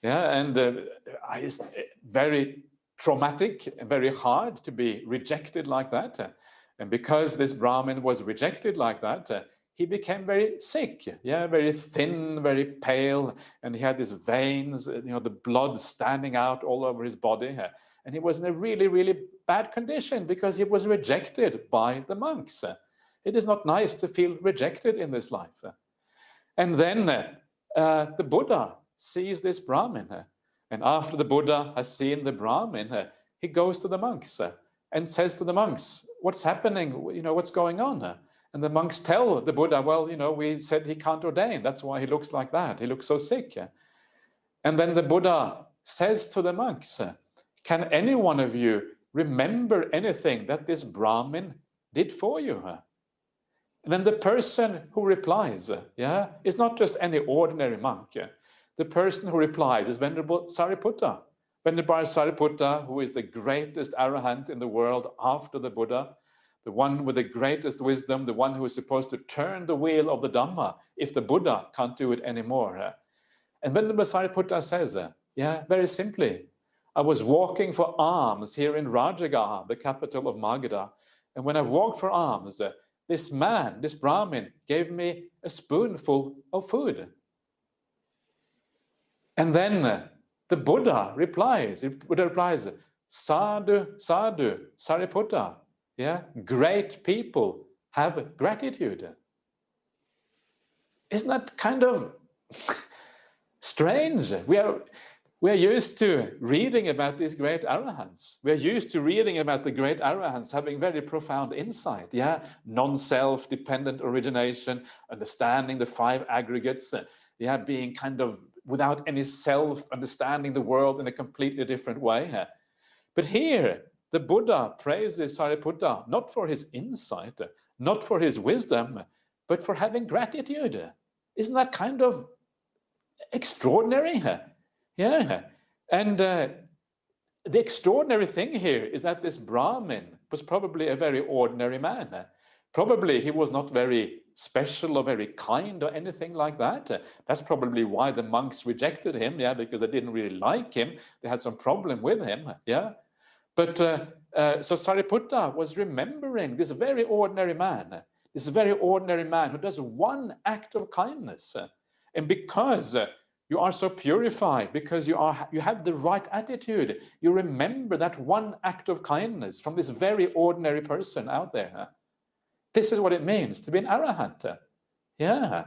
It's very traumatic and very hard to be rejected like that. And because this Brahmin was rejected like that, he became very sick, very thin, very pale, and he had these veins, the blood standing out all over his body. And he was in a really, really bad condition because he was rejected by the monks. It is not nice to feel rejected in this life. And then the Buddha sees this Brahmin. And after the Buddha has seen the Brahmin, he goes to the monks and says to the monks, what's happening? What's going on? And the monks tell the Buddha, well, we said he can't ordain. That's why he looks like that. He looks so sick. And then the Buddha says to the monks, can any one of you remember anything that this Brahmin did for you? And then the person who replies, is not just any ordinary monk. The person who replies is Venerable Sariputta. Venerable Sariputta, who is the greatest arahant in the world after the Buddha, the one with the greatest wisdom, the one who is supposed to turn the wheel of the Dhamma if the Buddha can't do it anymore. And Venerable Sariputta says, very simply, I was walking for alms here in Rajagaha, the capital of Magadha. And when I walked for alms, this man, this Brahmin, gave me a spoonful of food. And then the Buddha replies, Sadhu, sadhu, Sariputta. Great people have gratitude. Isn't that kind of strange? We are used to reading about these great arahants. We are used to reading about the great arahants having very profound insight. Non-self, dependent origination, understanding the five aggregates. Being kind of without any self, understanding the world in a completely different way. But here, the Buddha praises Sariputta not for his insight, not for his wisdom, but for having gratitude. Isn't that kind of extraordinary? And the extraordinary thing here is that this Brahmin was probably a very ordinary man. Probably he was not very special or very kind or anything like that. That's probably why the monks rejected him, yeah, because they didn't really like him. They had some problem with him, yeah. But so Sariputta was remembering this very ordinary man, who does one act of kindness. And because you are so purified, because you have the right attitude, you remember that one act of kindness from this very ordinary person out there. This is what it means to be an arahant. Yeah,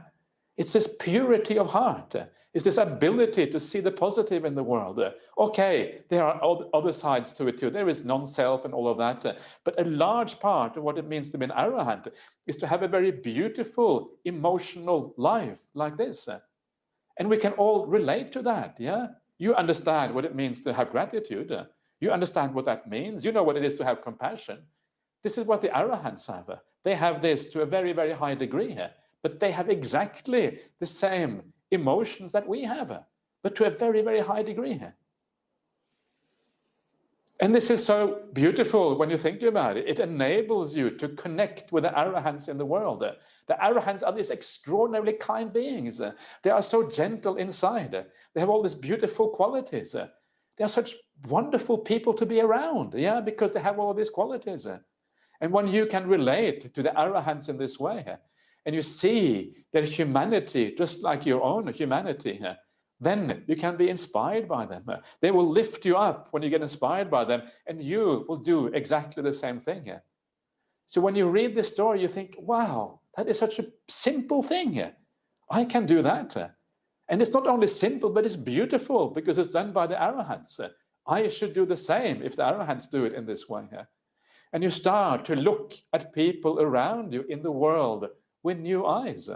it's this purity of heart. It's this ability to see the positive in the world. Okay, there are other sides to it too. There is non-self and all of that. But a large part of what it means to be an arahant is to have a very beautiful emotional life like this. And we can all relate to that, yeah? You understand what it means to have gratitude. You understand what that means. You know what it is to have compassion. This is what the arahants have. They have this to a very, very high degree, but they have exactly the same emotions that we have, but to a very, very high degree. And this is so beautiful when you think about it. It enables you to connect with the arahants in the world. The arahants are these extraordinarily kind beings. They are so gentle inside. They have all these beautiful qualities. They are such wonderful people to be around, yeah, because they have all these qualities. And when you can relate to the arahants in this way, and you see their humanity just like your own humanity, then you can be inspired by them. They will lift you up when you get inspired by them, and you will do exactly the same thing. So when you read this story, you think, wow, that is such a simple thing. I can do that. And it's not only simple, but it's beautiful because it's done by the arahants. I should do the same if the arahants do it in this way. And you start to look at people around you in the world with new eyes.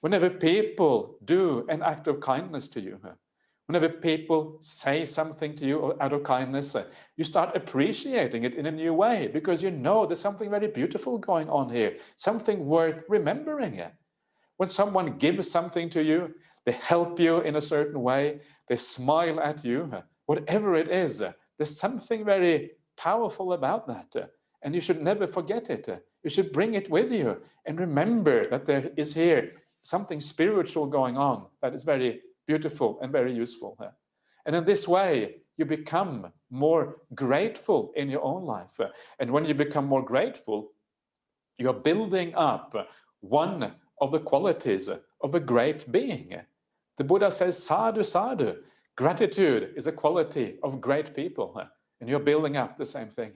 Whenever people do an act of kindness to you, whenever people say something to you out of kindness, you start appreciating it in a new way because you know there's something very beautiful going on here, something worth remembering. When someone gives something to you, they help you in a certain way, they smile at you, whatever it is, there's something very powerful about that. And you should never forget it. You should bring it with you and remember that there is here something spiritual going on that is very beautiful and very useful. And in this way, you become more grateful in your own life. And when you become more grateful, you're building up one of the qualities of a great being. The Buddha says, sadhu, sadhu. Gratitude is a quality of great people. And you're building up the same thing.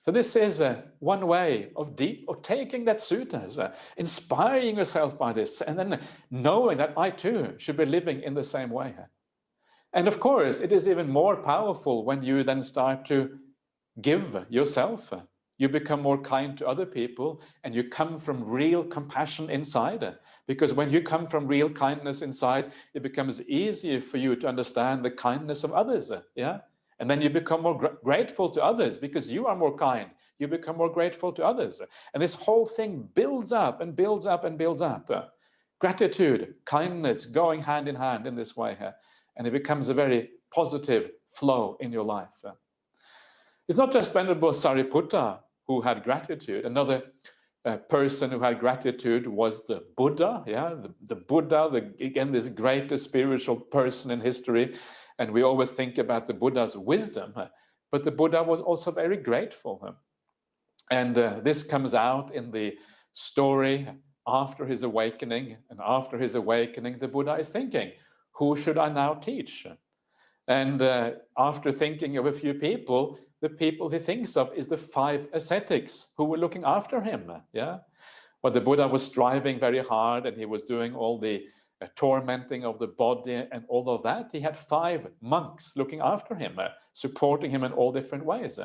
So this is one way of taking that suttas, inspiring yourself by this, and then knowing that I too should be living in the same way. And of course, it is even more powerful when you then start to give yourself. You become more kind to other people, and you come from real compassion inside. Because when you come from real kindness inside, it becomes easier for you to understand the kindness of others. Yeah. And then you become more grateful to others because you are more kind. You become more grateful to others. And this whole thing builds up and builds up and builds up. Gratitude, kindness, going hand in hand in this way. And it becomes a very positive flow in your life. It's not just Venerable Sariputta who had gratitude. Another person who had gratitude was the Buddha. Yeah, the Buddha, again, this greatest spiritual person in history. And we always think about the Buddha's wisdom, but the Buddha was also very grateful. And this comes out in the story after his awakening. And after his awakening, the Buddha is thinking, who should I now teach? And after thinking of a few people, the people he thinks of is the 5 ascetics who were looking after him. Yeah, well, the Buddha was striving very hard and he was doing all the tormenting of the body and all of that. He had 5 monks looking after him, supporting him in all different ways.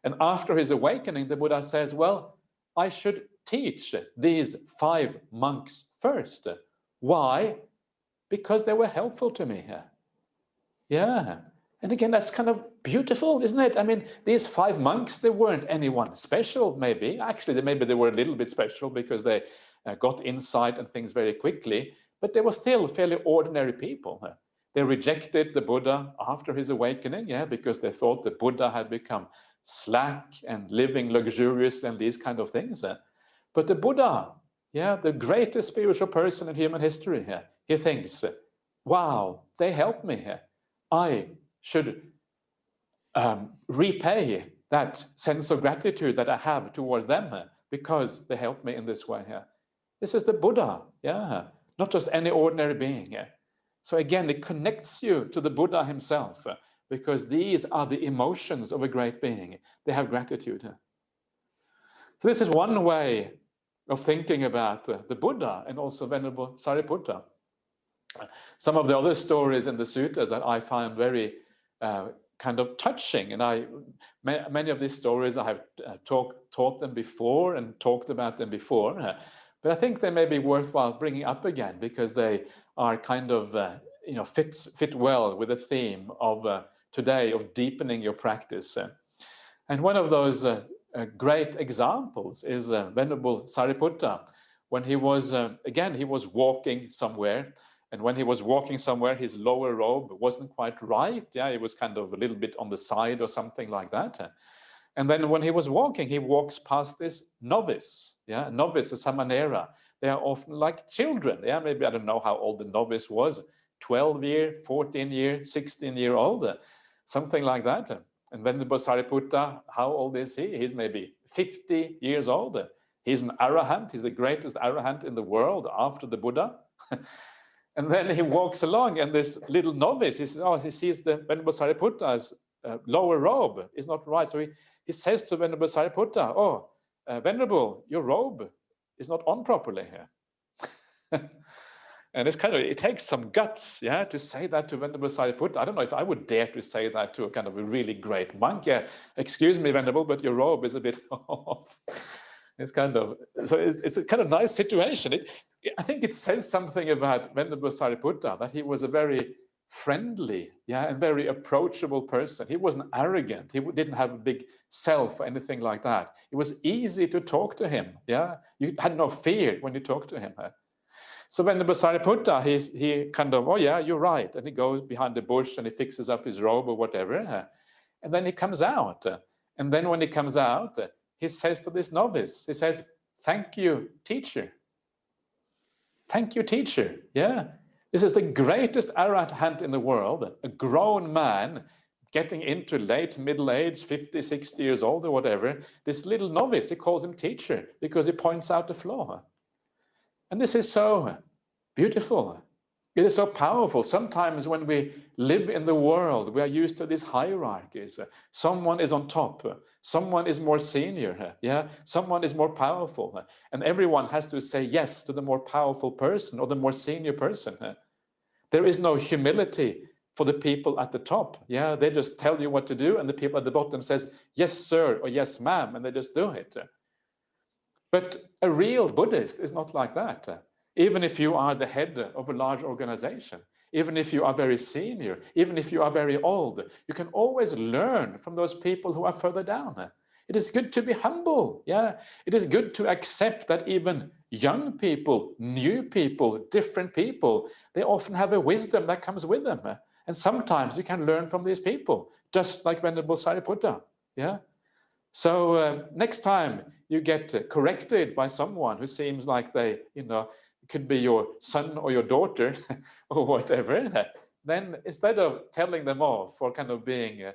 And after his awakening, the Buddha says, well, I should teach these 5 monks first. Why? Because they were helpful to me. Yeah. And again, that's kind of beautiful, isn't it? I mean, these 5 monks, they weren't anyone special, maybe. Actually, maybe they were a little bit special because they got insight and things very quickly. But they were still fairly ordinary people. They rejected the Buddha after his awakening, yeah, because they thought the Buddha had become slack and living luxuriously and these kind of things. But the Buddha, yeah, the greatest spiritual person in human history here, he thinks, wow, they helped me here. I should repay that sense of gratitude that I have towards them because they helped me in this way here. This is the Buddha, yeah, not just any ordinary being here. So again, it connects you to the Buddha himself because these are the emotions of a great being. They have gratitude. So this is one way of thinking about the Buddha and also Venerable Sariputta. Some of the other stories in the sutras that I find very kind of touching, and many of these stories I have taught them before and talked about them before, but I think they may be worthwhile bringing up again because they are kind of fit well with the theme of today of deepening your practice. And one of those great examples is Venerable Sariputta. When he was he was walking somewhere. And when he was walking somewhere, his lower robe wasn't quite right. Yeah, it was kind of a little bit on the side or something like that. And then when he was walking, he walks past this novice. Yeah, novice, a samanera. They are often like children. Yeah, maybe I don't know how old the novice was, 12-year, 14-year, 16-year-old, something like that. And Venerable Sariputta, how old is he? He's maybe 50 years old. He's an arahant. He's the greatest arahant in the world after the Buddha. And then he walks along, and this little novice, he sees the Venerable Sariputta's lower robe is not right. So he says to Venerable Sariputta, "Oh, Venerable, your robe is not on properly here." And it takes some guts, yeah, to say that to Venerable Sariputta. I don't know if I would dare to say that to a kind of a really great monk. Yeah, excuse me, Venerable, but your robe is a bit off. It's a kind of nice situation. I think it says something about Venerable Sariputta, that he was a very friendly, yeah, and very approachable person. He wasn't arrogant. He didn't have a big self or anything like that. It was easy to talk to him, yeah. You had no fear when you talked to him. So Venerable Sariputta, he kind of, oh yeah, you're right. And he goes behind the bush and he fixes up his robe or whatever. And then he comes out. And then when he comes out, he says to this novice, he says, "Thank you, teacher. Thank you, teacher." Yeah, this is the greatest arahant in the world, a grown man getting into late middle age, 50, 60 years old or whatever. This little novice, he calls him teacher because he points out the flaw. And this is so beautiful. It is so powerful. Sometimes when we live in the world, we are used to these hierarchies. Someone is on top. Someone is more senior. Yeah, someone is more powerful. And everyone has to say yes to the more powerful person or the more senior person. There is no humility for the people at the top. Yeah, they just tell you what to do, and the people at the bottom says, "Yes, sir," or "Yes, ma'am," and they just do it. But a real Buddhist is not like that. Even if you are the head of a large organization, even if you are very senior, even if you are very old, you can always learn from those people who are further down. It is good to be humble. Yeah, it is good to accept that even young people, new people, different people, they often have a wisdom that comes with them. And sometimes you can learn from these people, just like Venerable Sariputta. Yeah. So next time you get corrected by someone who seems like they, it could be your son or your daughter or whatever, then instead of telling them off for kind of being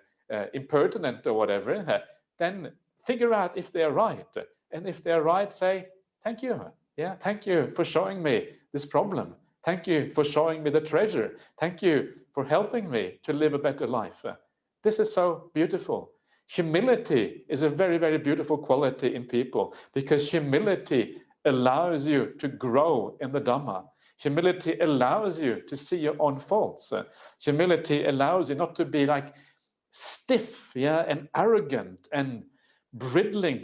impertinent or whatever, then figure out if they're right. And if they're right, say, "Thank you. Yeah, thank you for showing me this problem. Thank you for showing me the treasure. Thank you for helping me to live a better life." This is so beautiful. Humility is a very, very beautiful quality in people because humility allows you to grow in the Dhamma. Humility allows you to see your own faults. Humility allows you not to be like stiff, yeah, and arrogant and bridling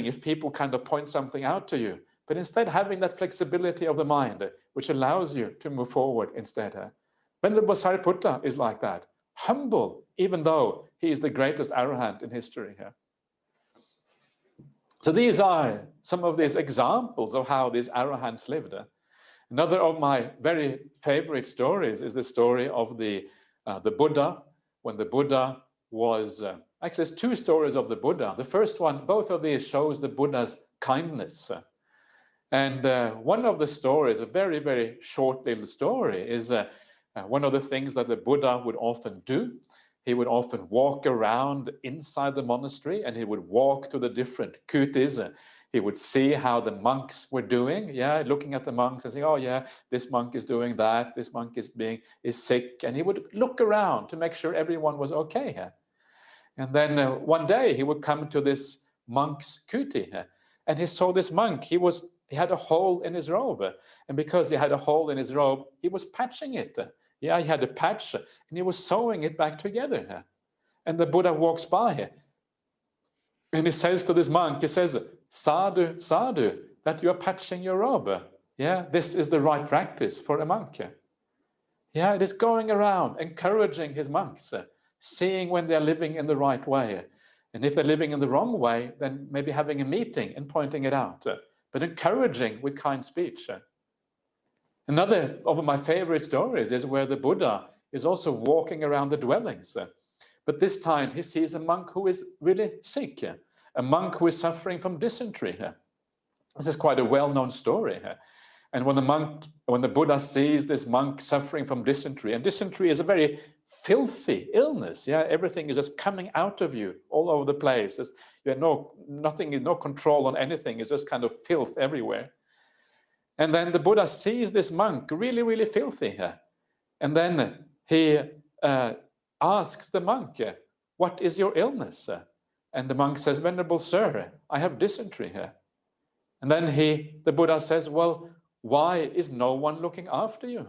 if people kind of point something out to you, but instead having that flexibility of the mind, which allows you to move forward instead. Venerable Sariputta is like that, humble, even though he is the greatest arahant in history here. So these are some of these examples of how these arahants lived. Another of my very favorite stories is the story of the Buddha, when the Buddha was, actually there's two stories of the Buddha. The first one, both of these shows the Buddha's kindness. And one of the stories, a very, very short little story, is one of the things that the Buddha would often do. He would often walk around inside the monastery, and he would walk to the different kutis. He would see how the monks were doing, looking at the monks and saying, oh yeah, this monk is doing that, this monk is sick. And he would look around to make sure everyone was okay. And then one day he would come to this monk's kuti, and he saw this monk. He had a hole in his robe, and because he had a hole in his robe, he was patching it. He had a patch, and he was sewing it back together. And the Buddha walks by, and he says to this monk, he says, sadhu, sadhu, that you are patching your robe. This is the right practice for a monk. It is going around encouraging his monks, seeing when they're living in the right way. And if they're living in the wrong way, then maybe having a meeting and pointing it out, but encouraging with kind speech. Another of my favorite stories is where the Buddha is also walking around the dwellings. But this time he sees a monk who is really sick, a monk who is suffering from dysentery. This is quite a well-known story. And when the Buddha sees this monk suffering from dysentery, and dysentery is a very filthy illness, everything is just coming out of you all over the place. You have no control on anything. It's just kind of filth everywhere. And then the Buddha sees this monk really, really filthy. And then he asks the monk, what is your illness? And the monk says, Venerable Sir, I have dysentery. And then the Buddha says, well, why is no one looking after you?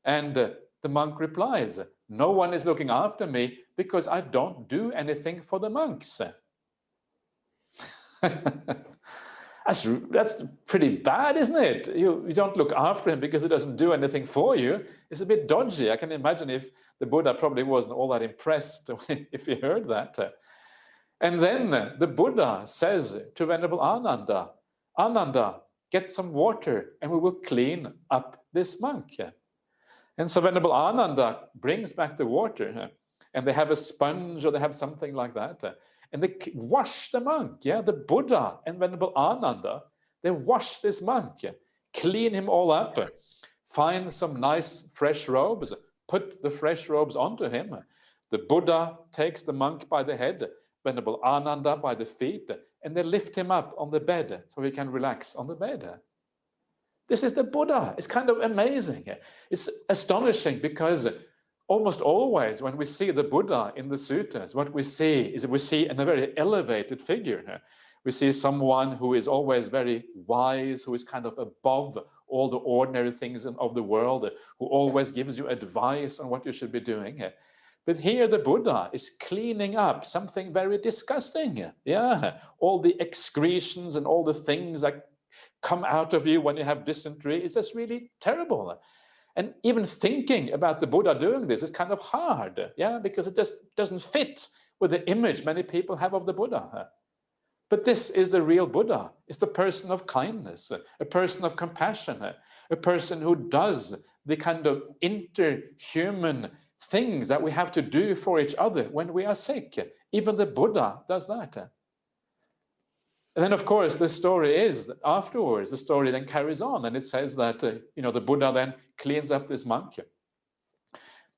And the monk replies, no one is looking after me because I don't do anything for the monks. That's pretty bad, isn't it? You don't look after him because he doesn't do anything for you. It's a bit dodgy. I can imagine if the Buddha probably wasn't all that impressed if he heard that. And then the Buddha says to Venerable Ananda, Ananda, get some water and we will clean up this monk. And so Venerable Ananda brings back the water, and they have a sponge or they have something like that. And they wash the monk, the Buddha and Venerable Ananda, they wash this monk, clean him all up, find some nice fresh robes, put the fresh robes onto him. The Buddha takes the monk by the head, Venerable Ananda by the feet, and they lift him up on the bed so he can relax on the bed. This is the Buddha. It's kind of amazing. It's astonishing because almost always when we see the Buddha in the suttas, what we see is we see a very elevated figure. We see someone who is always very wise, who is kind of above all the ordinary things of the world, who always gives you advice on what you should be doing. But here the Buddha is cleaning up something very disgusting. All the excretions and all the things that come out of you when you have dysentery, it's just really terrible. And even thinking about the Buddha doing this is kind of hard, because it just doesn't fit with the image many people have of the Buddha. But this is the real Buddha. It's the person of kindness, a person of compassion, a person who does the kind of interhuman things that we have to do for each other when we are sick. Even the Buddha does that. And then, of course, the story is afterwards, the story then carries on, and it says that, the Buddha then cleans up this monk.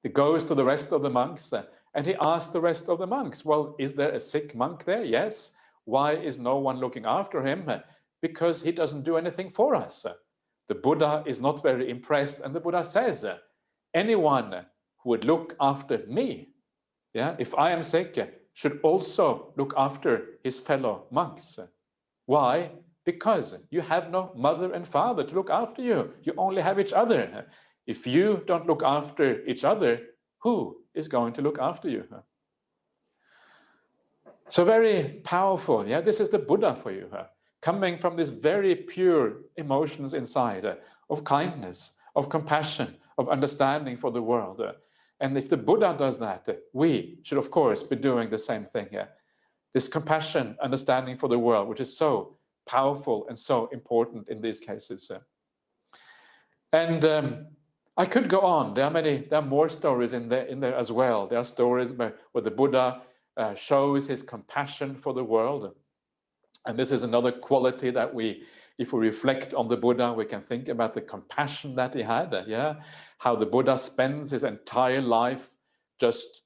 He goes to the rest of the monks, and he asks the rest of the monks, well, is there a sick monk there? Yes. Why is no one looking after him? Because he doesn't do anything for us. The Buddha is not very impressed, and the Buddha says, anyone who would look after me, if I am sick, should also look after his fellow monks. Why? Because you have no mother and father to look after you. You only have each other. If you don't look after each other, who is going to look after you? So very powerful. This is the Buddha for you, coming from this very pure emotions inside of kindness, of compassion, of understanding for the world. And if the Buddha does that, we should, of course, be doing the same thing here. This compassion, understanding for the world, which is so powerful and so important in these cases. And I could go on. There are more stories in there as well. There are stories where the Buddha shows his compassion for the world. And this is another quality that we If we reflect on the Buddha, we can think about the compassion that he had, yeah, how the Buddha spends his entire life just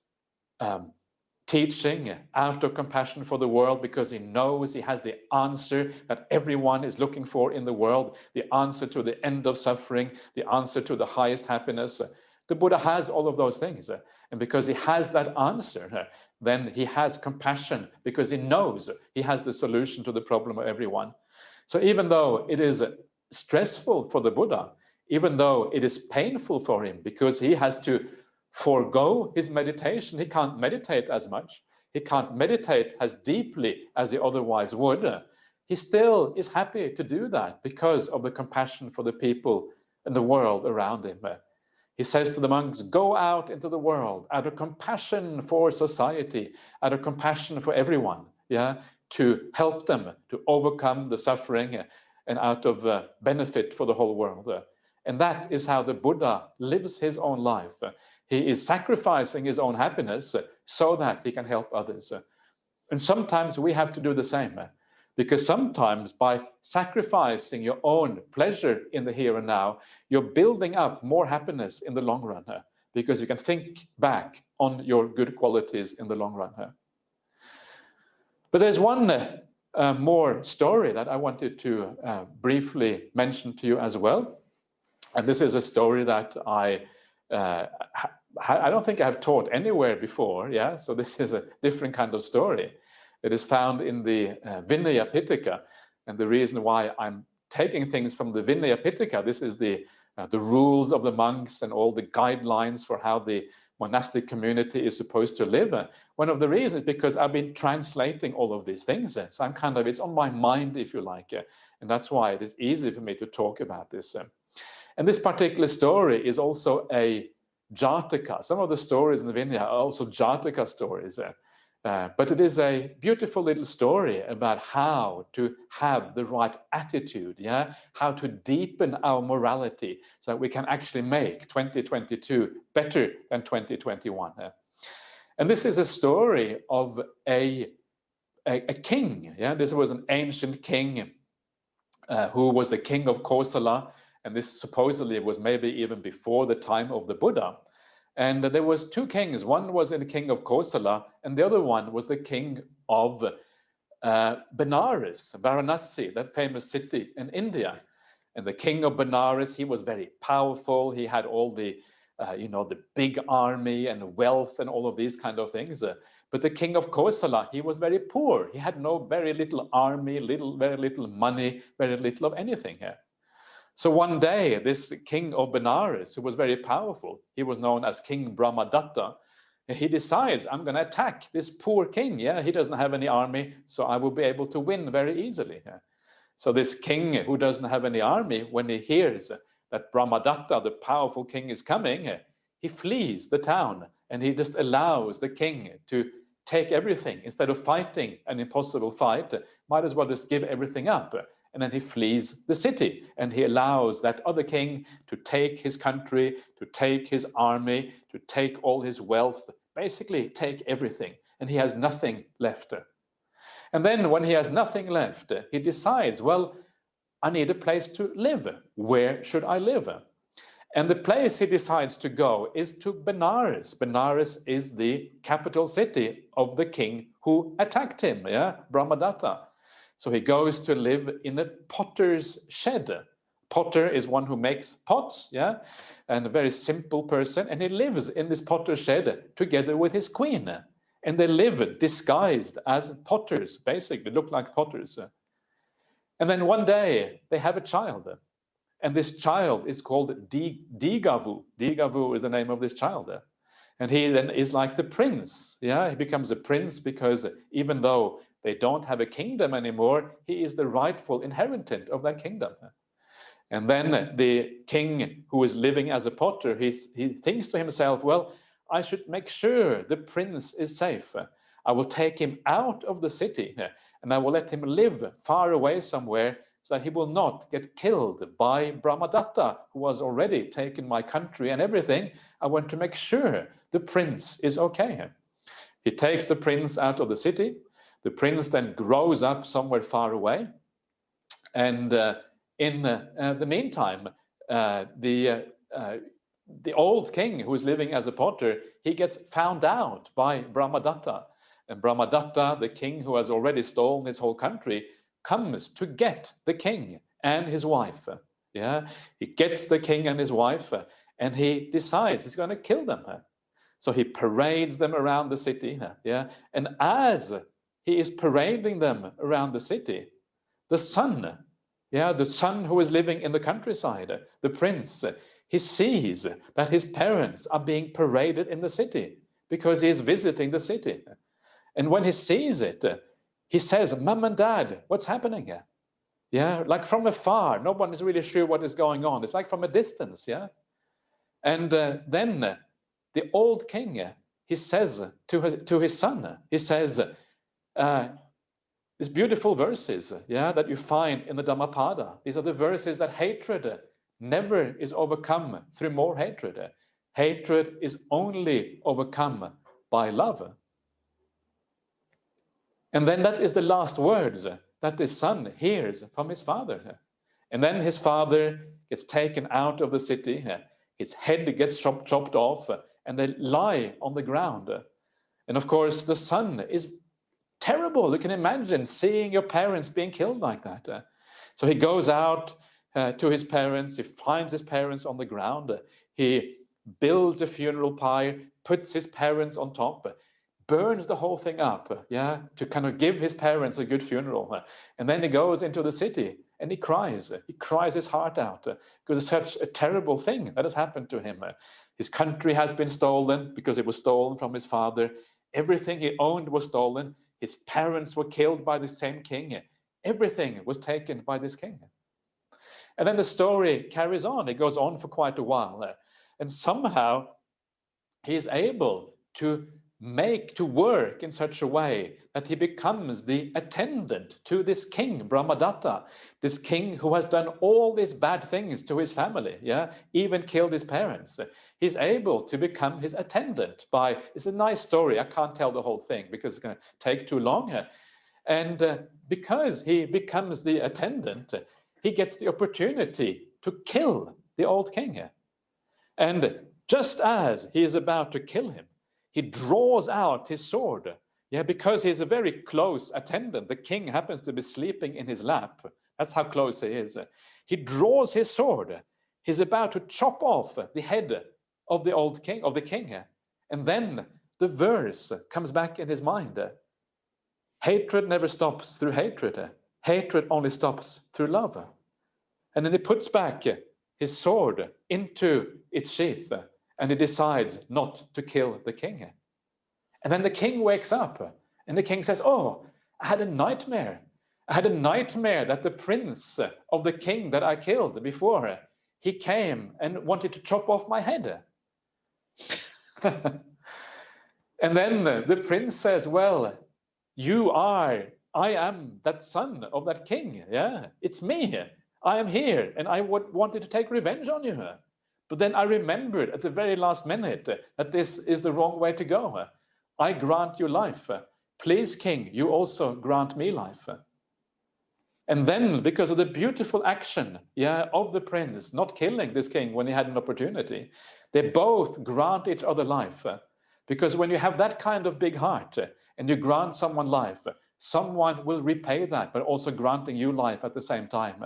teaching out of compassion for the world, because he knows he has the answer that everyone is looking for in the world, the answer to the end of suffering, the answer to the highest happiness. The Buddha has all of those things, and because he has that answer, then he has compassion, because he knows he has the solution to the problem of everyone. So even though it is stressful for the Buddha, even though it is painful for him, because he has to forego his meditation, he can't meditate as much, he can't meditate as deeply as he otherwise would, he still is happy to do that because of the compassion for the people and the world around him. He says to the monks, go out into the world out of compassion for society, out of compassion for everyone, yeah, to help them to overcome the suffering, and out of benefit for the whole world. And that is how the Buddha lives his own life. He is sacrificing his own happiness so that he can help others. And sometimes we have to do the same, because sometimes by sacrificing your own pleasure in the here and now, you're building up more happiness in the long run, because you can think back on your good qualities in the long run. But there's one more story that I wanted to briefly mention to you as well. And this is a story that I don't think I've taught anywhere before, yeah? So this is a different kind of story. It is found in the Vinaya Pitaka. And the reason why I'm taking things from the Vinaya Pitaka, this is the rules of the monks and all the guidelines for how the monastic community is supposed to live. One of the reasons is because I've been translating all of these things. So I'm kind of, it's on my mind, if you like. And that's why it is easy for me to talk about this. And this particular story is also a Jataka. Some of the stories in the Vinaya are also Jataka stories. But it is a beautiful little story about how to have the right attitude, yeah? How to deepen our morality so that we can actually make 2022 better than 2021. And this is a story of a king, yeah? This was an ancient king who was the King of Kausala. And this supposedly was maybe even before the time of the Buddha. And there was two kings. One was the King of Kausala, and the other one was the King of Benares, Varanasi, that famous city in India. And the King of Benares, he was very powerful. He had all the, the big army and wealth and all of these kind of things. But the King of Kausala, he was very poor. He had very little army, very little money, very little of anything here. So one day, this King of Benares, who was very powerful, he was known as King Brahmadatta, he decides, I'm going to attack this poor king. Yeah, he doesn't have any army, so I will be able to win very easily. So this king who doesn't have any army, when he hears that Brahmadatta, the powerful king, is coming, he flees the town, and he just allows the king to take everything. Instead of fighting an impossible fight, might as well just give everything up. And then he flees the city, and he allows that other king to take his country, to take his army, to take all his wealth, basically take everything, and he has nothing left. And then when he has nothing left, he decides, well, I need a place to live. Where should I live? And the place he decides to go is to Benares. Benares is the capital city of the king who attacked him, yeah, Brahmadatta. So he goes to live in a potter's shed. Potter is one who makes pots, yeah, and a very simple person. And he lives in this potter's shed together with his queen. And they live disguised as potters, basically, look like potters. And then one day they have a child. And this child is called 𝐁𝐫𝐴𝐵𝐻. 𝐁𝐫𝐴𝐵𝐻 is the name of this child. And he then is like the prince, yeah, he becomes a prince because even though they don't have a kingdom anymore, he is the rightful inheritant of that kingdom. And then the king who is living as a potter, he thinks to himself, well, I should make sure the prince is safe. I will take him out of the city and I will let him live far away somewhere so that he will not get killed by Brahmadatta, who has already taken my country and everything. I want to make sure the prince is okay. He takes the prince out of the city. The prince then grows up somewhere far away. And in the meantime, the old king who is living as a potter, he gets found out by Brahmadatta. And Brahmadatta, the king who has already stolen his whole country, comes to get the king and his wife. Yeah, he gets the king and his wife, and he decides he's going to kill them. So he parades them around the city. Yeah, and as he is parading them around the city, the son, the son who is living in the countryside, the prince, he sees that his parents are being paraded in the city because he is visiting the city. And when he sees it, he says, "Mom and Dad, what's happening here?" Yeah, like from afar, no one is really sure what is going on. It's like from a distance, yeah. And then the old king, he says to his son, he says, these beautiful verses, that you find in the Dhamma Path. These are the verses that hatred never is overcome through more hatred. Hatred is only overcome by love. And then that is the last words that the son hears from his father. And then his father gets taken out of the city, his head gets chopped off, and they lie on the ground. And of course, the son is terrible. You can imagine seeing your parents being killed like that. So he goes out to his parents, he finds his parents on the ground, he builds a funeral pyre, puts his parents on top, burns the whole thing up, to kind of give his parents a good funeral. And then he goes into the city and he cries his heart out because it's such a terrible thing that has happened to him. His country has been stolen because it was stolen from his father. Everything he owned was stolen. His parents were killed by the same king. Everything was taken by this king. And then the story carries on. It goes on for quite a while. And somehow he is able to work in such a way that he becomes the attendant to this king, Brahmadatta, this king who has done all these bad things to his family, even killed his parents. He's able to become his attendant it's a nice story. I can't tell the whole thing because it's going to take too long. And because he becomes the attendant, he gets the opportunity to kill the old king. And just as he is about to kill him, he draws out his sword, because he's a very close attendant. The king happens to be sleeping in his lap. That's how close he is. He draws his sword. He's about to chop off the head of the king. And then the verse comes back in his mind. Hatred never stops through hatred. Hatred only stops through love. And then he puts back his sword into its sheath, and he decides not to kill the king. And then the king wakes up, and the king says, "Oh, I had a nightmare. I had a nightmare that the prince of the king that I killed before, he came and wanted to chop off my head." And then the prince says, "Well, I am that son of that king. It's me. I am here, and I wanted to take revenge on you. But then I remembered at the very last minute that this is the wrong way to go. I grant you life. Please, king, you also grant me life." And then, because of the beautiful action of the prince, not killing this king when he had an opportunity, they both grant each other life. Because when you have that kind of big heart and you grant someone life, someone will repay that by also granting you life at the same time.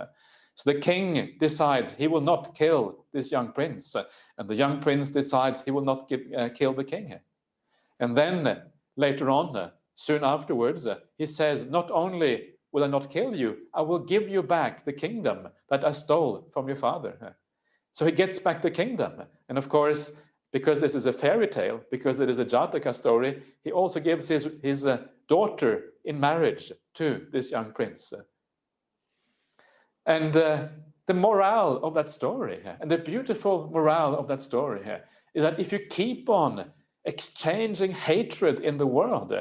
So the king decides he will not kill this young prince, and the young prince decides he will not kill the king. And then later on, soon afterwards, he says, "Not only will I not kill you, I will give you back the kingdom that I stole from your father." So he gets back the kingdom. And of course, because this is a fairy tale, because it is a Jataka story, he also gives his daughter in marriage to this young prince. And the morale of that story, and the beautiful morale of that story here, is that if you keep on exchanging hatred in the world,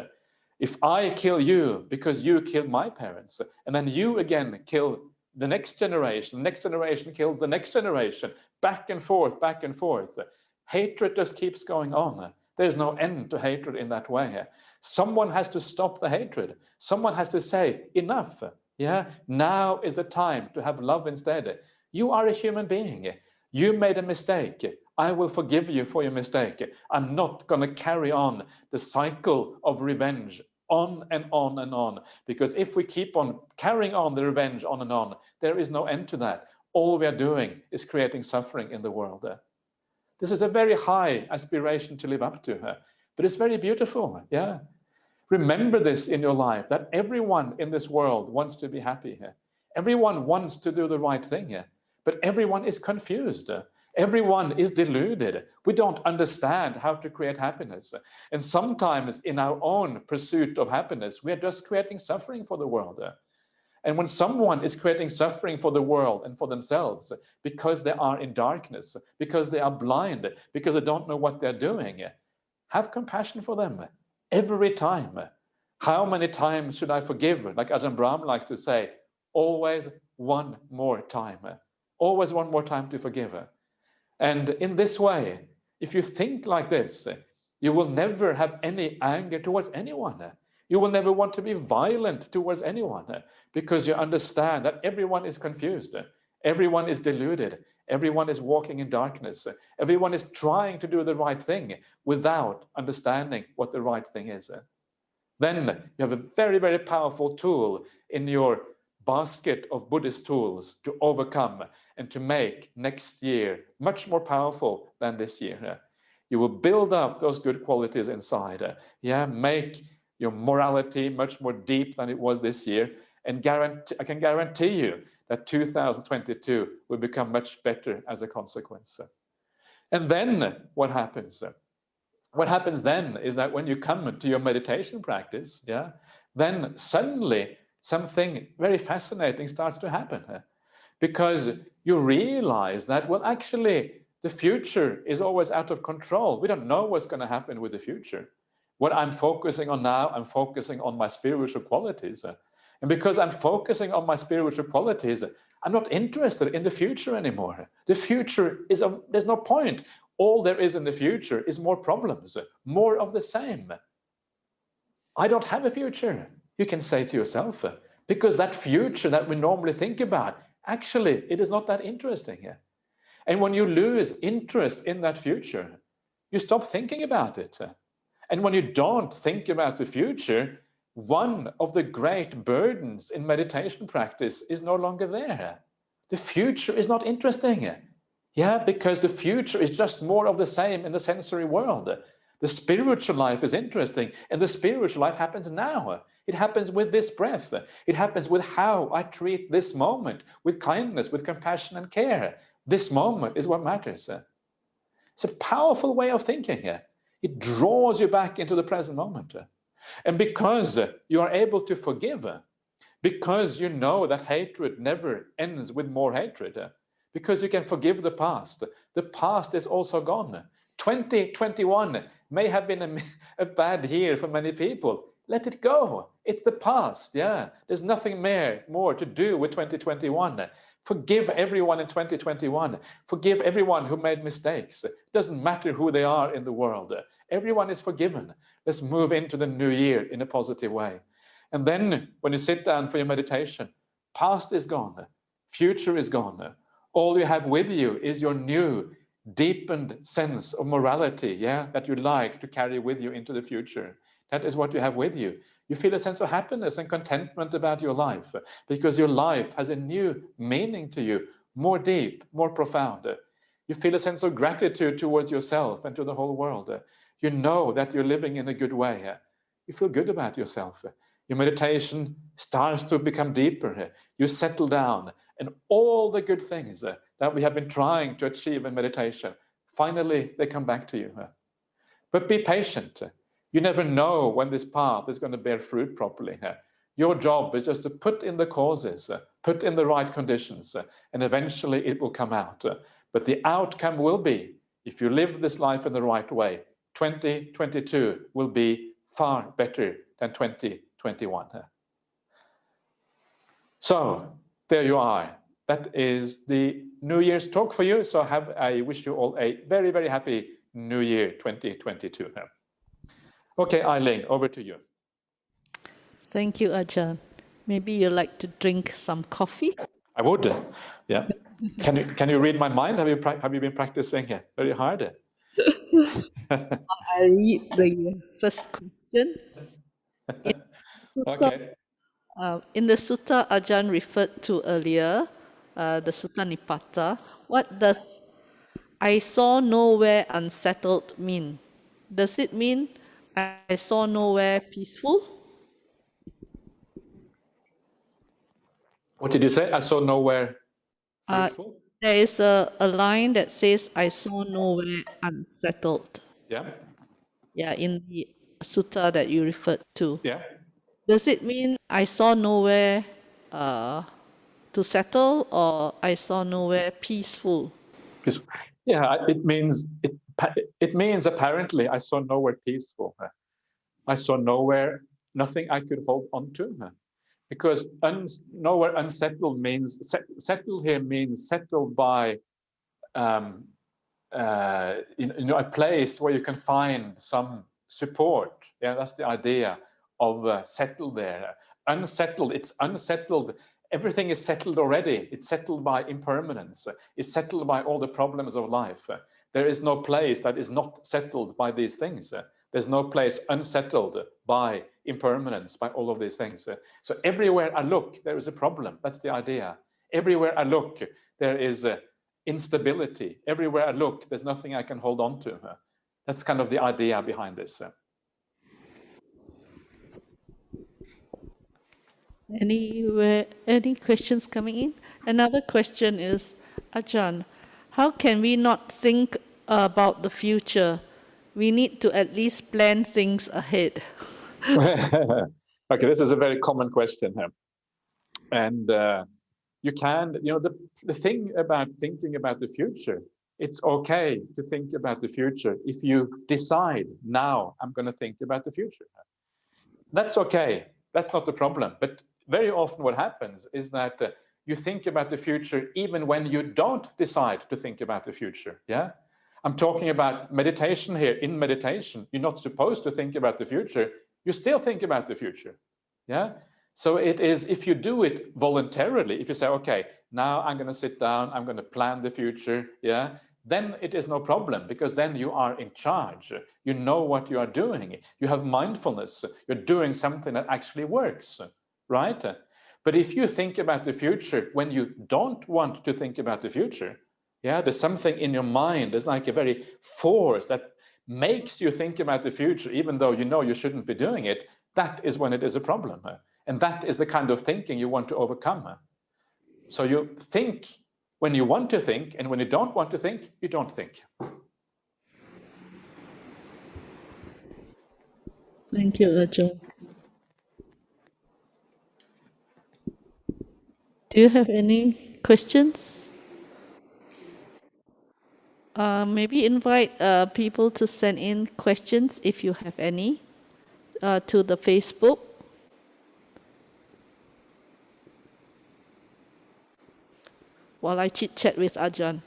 if I kill you because you killed my parents, and then you again kill the next generation kills the next generation, back and forth, hatred just keeps going on. There's no end to hatred in that way. Someone has to stop the hatred. Someone has to say, enough. Yeah, now is the time to have love instead. You are a human being. You made a mistake. I will forgive you for your mistake. I'm not going to carry on the cycle of revenge on and on and on. Because if we keep on carrying on the revenge on and on, there is no end to that. All we are doing is creating suffering in the world. This is a very high aspiration to live up to, but it's very beautiful. Yeah. Remember this in your life, that everyone in this world wants to be happy here. Everyone wants to do the right thing here, but everyone is confused. Everyone is deluded. We don't understand how to create happiness. And sometimes in our own pursuit of happiness, we are just creating suffering for the world. And when someone is creating suffering for the world and for themselves because they are in darkness, because they are blind, because they don't know what they're doing, have compassion for them every time. How many times should I forgive? Like Ajahn Brahmali likes to say, always one more time. Always one more time to forgive. And in this way, if you think like this, you will never have any anger towards anyone. You will never want to be violent towards anyone because you understand that everyone is confused. Everyone is deluded. Everyone is walking in darkness. Everyone is trying to do the right thing without understanding what the right thing is. Then you have a very, very powerful tool in your basket of Buddhist tools to overcome and to make next year much more powerful than this year. You will build up those good qualities inside. Yeah, make your morality much more deep than it was this year. And I can guarantee you that 2022 will become much better as a consequence. And then what happens? What happens then is that when you come to your meditation practice, yeah, then suddenly something very fascinating starts to happen. Because you realize that, well, actually, the future is always out of control. We don't know what's going to happen with the future. What I'm focusing on now, I'm focusing on my spiritual qualities. And because I'm focusing on my spiritual qualities, I'm not interested in the future anymore. The future is, there's no point. All there is in the future is more problems, more of the same. I don't have a future, you can say to yourself, because that future that we normally think about, actually, it is not that interesting. And when you lose interest in that future, you stop thinking about it. And when you don't think about the future, one of the great burdens in meditation practice is no longer there. The future is not interesting. Yeah, because the future is just more of the same in the sensory world. The spiritual life is interesting, and the spiritual life happens now. It happens with this breath. It happens with how I treat this moment, with kindness, with compassion and care. This moment is what matters. It's a powerful way of thinking. It draws you back into the present moment. And because you are able to forgive, because you know that hatred never ends with more hatred, because you can forgive the past is also gone. 2021 may have been a bad year for many people. Let it go. It's the past. Yeah, there's nothing more to do with 2021. Forgive everyone in 2021. Forgive everyone who made mistakes. It doesn't matter who they are in the world. Everyone is forgiven. Let's move into the new year in a positive way. And then when you sit down for your meditation, past is gone. Future is gone. All you have with you is your new, deepened sense of morality, yeah, that you like to carry with you into the future. That is what you have with you. You feel a sense of happiness and contentment about your life because your life has a new meaning to you, more deep, more profound. You feel a sense of gratitude towards yourself and to the whole world. You know that you're living in a good way. You feel good about yourself. Your meditation starts to become deeper. You settle down, and all the good things that we have been trying to achieve in meditation, finally they come back to you. But be patient. You never know when this path is going to bear fruit properly. Your job is just to put in the causes, put in the right conditions, and eventually it will come out. But the outcome will be, if you live this life in the right way, 2022 will be far better than 2021. So there you are. That is the New Year's talk for you. So I wish you all a very, very happy New Year 2022. Okay, 𝐸𝐴𝐿, over to you. Thank you, Ajahn. Maybe you like to drink some coffee? I would, yeah. Can you read my mind? Have you been practicing very hard? I read the first question. Okay. In the sutta Ajahn referred to earlier, the Sutta Nipata, what does "I saw nowhere unsettled" mean? Does it mean I saw nowhere peaceful? What did you say? I saw nowhere fruitful. There is a line that says "I saw nowhere unsettled." Yeah. Yeah, in the sutta that you referred to. Yeah. Does it mean I saw nowhere to settle, or I saw nowhere peaceful? Yeah, it means apparently I saw nowhere peaceful. I saw nowhere, nothing I could hold on to. Because nowhere unsettled means, settled here means settled by a place where you can find some support. Yeah, that's the idea of settled there. Unsettled, it's unsettled. Everything is settled already. It's settled by impermanence. It's settled by all the problems of life. There is no place that is not settled by these things. There's no place unsettled by impermanence, by all of these things. So everywhere I look, there is a problem. That's the idea. Everywhere I look, there is instability. Everywhere I look, there's nothing I can hold on to. That's kind of the idea behind this. Any questions coming in? Another question is, Ajahn, how can we not think about the future? We need to at least plan things ahead. Okay, this is a very common question here. And you can, the thing about thinking about the future, it's okay to think about the future if you decide, now I'm going to think about the future. That's okay. That's not the problem. But very often what happens is that you think about the future even when you don't decide to think about the future. Yeah, I'm talking about meditation here. In meditation, you're not supposed to think about the future. You still think about the future. Yeah. So it is, if you do it voluntarily, if you say, okay, now I'm going to sit down, I'm going to plan the future. Yeah. Then it is no problem, because then you are in charge. You know what you are doing. You have mindfulness. You're doing something that actually works, right? But if you think about the future when you don't want to think about the future, yeah, there's something in your mind, there's like a very force that makes you think about the future, even though you know you shouldn't be doing it, that is when it is a problem. And that is the kind of thinking you want to overcome. So you think when you want to think, and when you don't want to think, you don't think. Thank you, Ajahn. Do you have any questions? Maybe invite people to send in questions if you have any to the Facebook. While I chit-chat with Ajahn.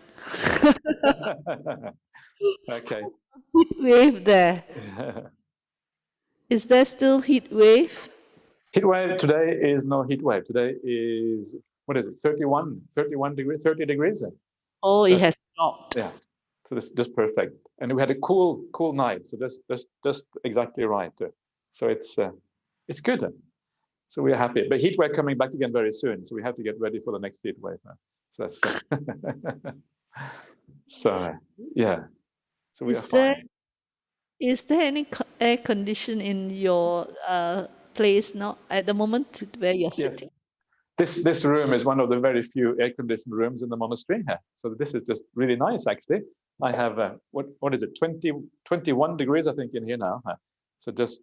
Okay. Heat wave there. Is there still heat wave? Heat wave today is no heat wave. Today is, what is it, 31 degrees, 30 degrees? Oh, so it has dropped. Yeah, so this is just perfect. And we had a cool night, so just exactly right. So it's good. So we're happy. But heat wave coming back again very soon, so we have to get ready for the next heat wave. So that's so yeah. So we are fine. Is there any air condition in your place now at the moment where you're sitting? Yes. This room is one of the very few air-conditioned rooms in the monastery here. So this is just really nice, actually. I have, what is it, 21 degrees, I think, in here now. So just,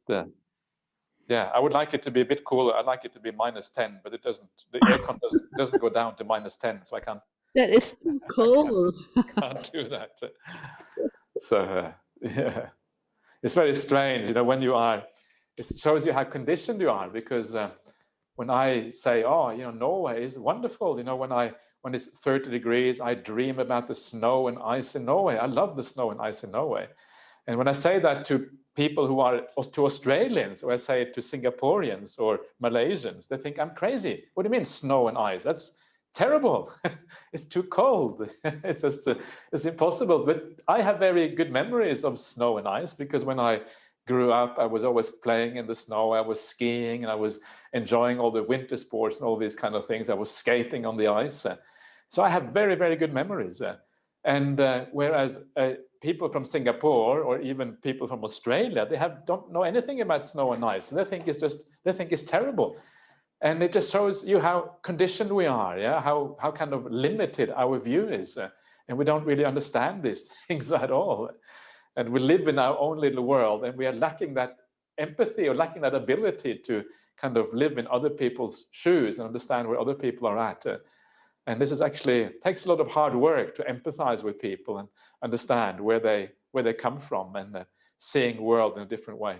yeah, I would like it to be a bit cooler. I'd like it to be -10, but it doesn't, the aircon doesn't go down to -10, so I can't. That is too cold. Can't do that. So, yeah, it's very strange, when you are, it shows you how conditioned you are, because when I say, oh, Norway is wonderful, when it's 30 degrees, I dream about the snow and ice in Norway. I love the snow and ice in Norway. And when I say that to people who are, to Australians, or I say it to Singaporeans or Malaysians, they think I'm crazy. What do you mean snow and ice? That's terrible. It's too cold. It's just, it's impossible. But I have very good memories of snow and ice, because when I grew up, I was always playing in the snow. I was skiing, and I was enjoying all the winter sports and all these kind of things. I was skating on the ice. So I have very, very good memories. And whereas people from Singapore or even people from Australia, they don't know anything about snow and ice. They think it's terrible. And it just shows you how conditioned we are, yeah, how kind of limited our view is. And we don't really understand these things at all. And we live in our own little world, and we are lacking that empathy, or lacking that ability to kind of live in other people's shoes and understand where other people are at. And this is actually, takes a lot of hard work to empathize with people and understand where they come from, and seeing the world in a different way.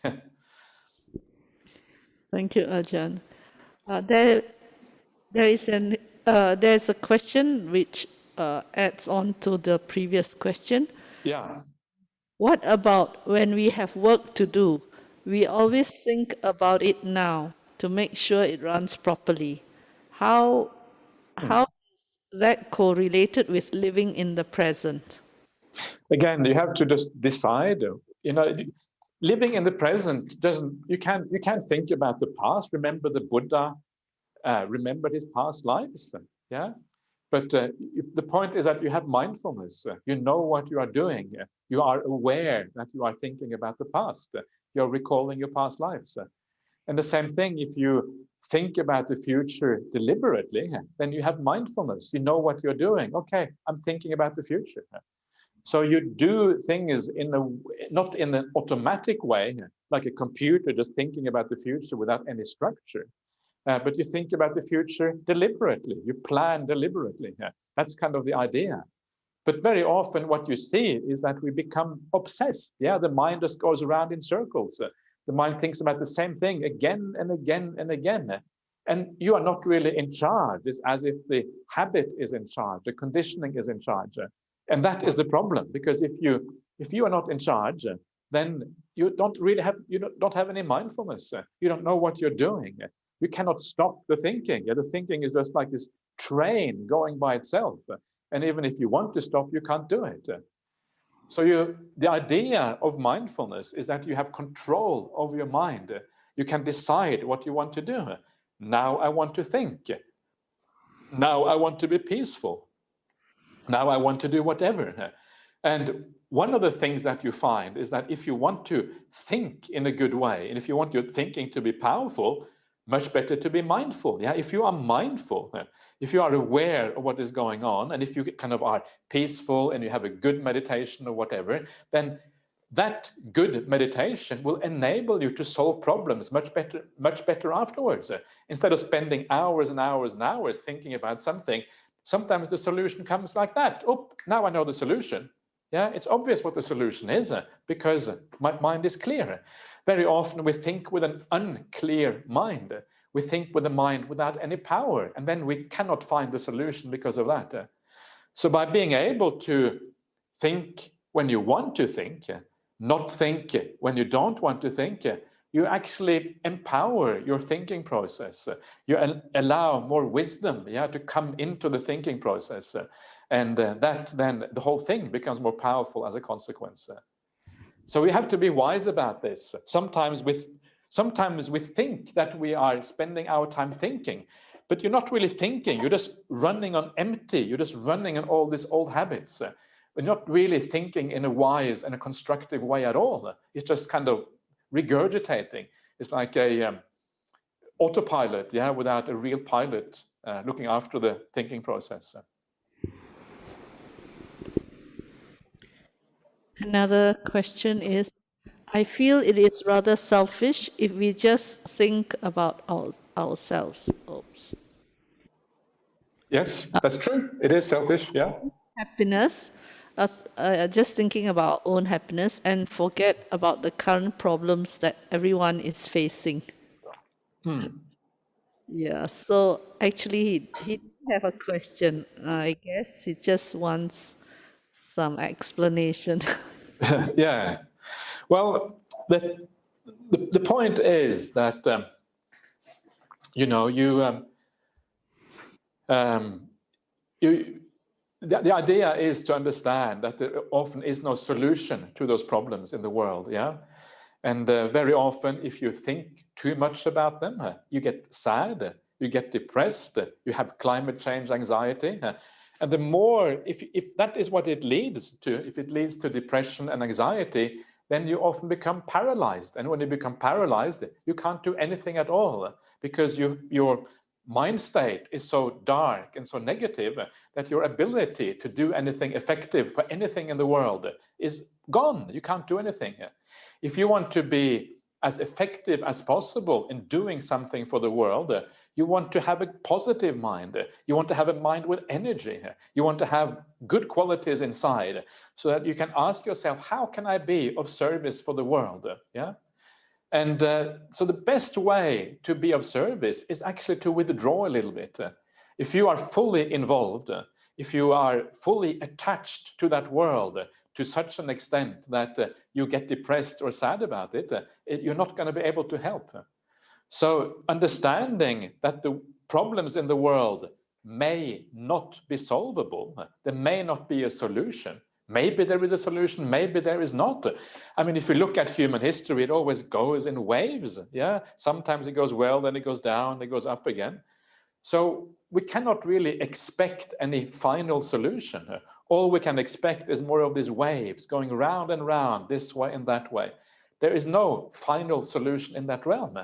Yeah. Thank you, Ajahn. There's a question which adds on to the previous question. Yeah. What about when we have work to do? We always think about it now to make sure it runs properly. How is that correlated with living in the present? Again, you have to just decide. Living in the present you can't think about the past. Remember the Buddha remembered his past lives. Yeah. But the point is that you have mindfulness. You know what you are doing. You are aware that you are thinking about the past. You're recalling your past lives. And the same thing, if you think about the future deliberately, then you have mindfulness. You know what you're doing. Okay, I'm thinking about the future. So you do things not in an automatic way, like a computer just thinking about the future without any structure. But you think about the future deliberately. You plan deliberately. That's kind of the idea. But very often what you see is that we become obsessed. Yeah, the mind just goes around in circles. The mind thinks about the same thing again and again and again. And you are not really in charge. It's as if the habit is in charge, the conditioning is in charge. And that is the problem, because if you are not in charge, then you don't have any mindfulness. You don't know what you're doing. You cannot stop the thinking. The thinking is just like this train going by itself. And even if you want to stop, you can't do it. So the idea of mindfulness is that you have control over your mind. You can decide what you want to do. Now I want to think. Now I want to be peaceful. Now I want to do whatever. And one of the things that you find is that if you want to think in a good way, and if you want your thinking to be powerful, much better to be mindful. Yeah, if you are mindful, if you are aware of what is going on, and if you kind of are peaceful and you have a good meditation or whatever, then that good meditation will enable you to solve problems much better afterwards. Instead of spending hours and hours and hours thinking about something, sometimes the solution comes like that. Oh, now I know the solution. Yeah, it's obvious what the solution is because my mind is clear. Very often we think with an unclear mind. We think with a mind without any power, and then we cannot find the solution because of that. So by being able to think when you want to think, not think when you don't want to think, you actually empower your thinking process. You allow more wisdom, to come into the thinking process. And that then the whole thing becomes more powerful as a consequence. So we have to be wise about this. Sometimes we think that we are spending our time thinking, but you're not really thinking. You're just running on empty. You're just running on all these old habits. But not really thinking in a wise and a constructive way at all. It's just kind of regurgitating. It's like a autopilot, without a real pilot looking after the thinking process. Another question is, I feel it is rather selfish if we just think about ourselves. Oops. Yes, that's true. It is selfish, yeah. Happiness, just thinking about our own happiness and forget about the current problems that everyone is facing. Yeah, so actually he didn't have a question. I guess he just wants some explanation. Yeah. Well, the point is that the idea is to understand that there often is no solution to those problems in the world. Yeah. And very often, if you think too much about them, you get sad, you get depressed, you have climate change anxiety. And the more, if that is what it leads to, if it leads to depression and anxiety, then you often become paralyzed. And when you become paralyzed, you can't do anything at all because your mind state is so dark and so negative that your ability to do anything effective for anything in the world is gone. You can't do anything. If you want to be as effective as possible in doing something for the world, you want to have a positive mind. You want to have a mind with energy. You want to have good qualities inside so that you can ask yourself, how can I be of service for the world? Yeah. And so the best way to be of service is actually to withdraw a little bit. If you are fully involved, if you are fully attached to that world to such an extent that you get depressed or sad about it, you're not going to be able to help. So understanding that the problems in the world may not be solvable, there may not be a solution. Maybe there is a solution, maybe there is not. I mean, if you look at human history, it always goes in waves. Yeah, sometimes it goes well, then it goes down, it goes up again. So we cannot really expect any final solution. All we can expect is more of these waves going round and round, this way and that way. There is no final solution in that realm.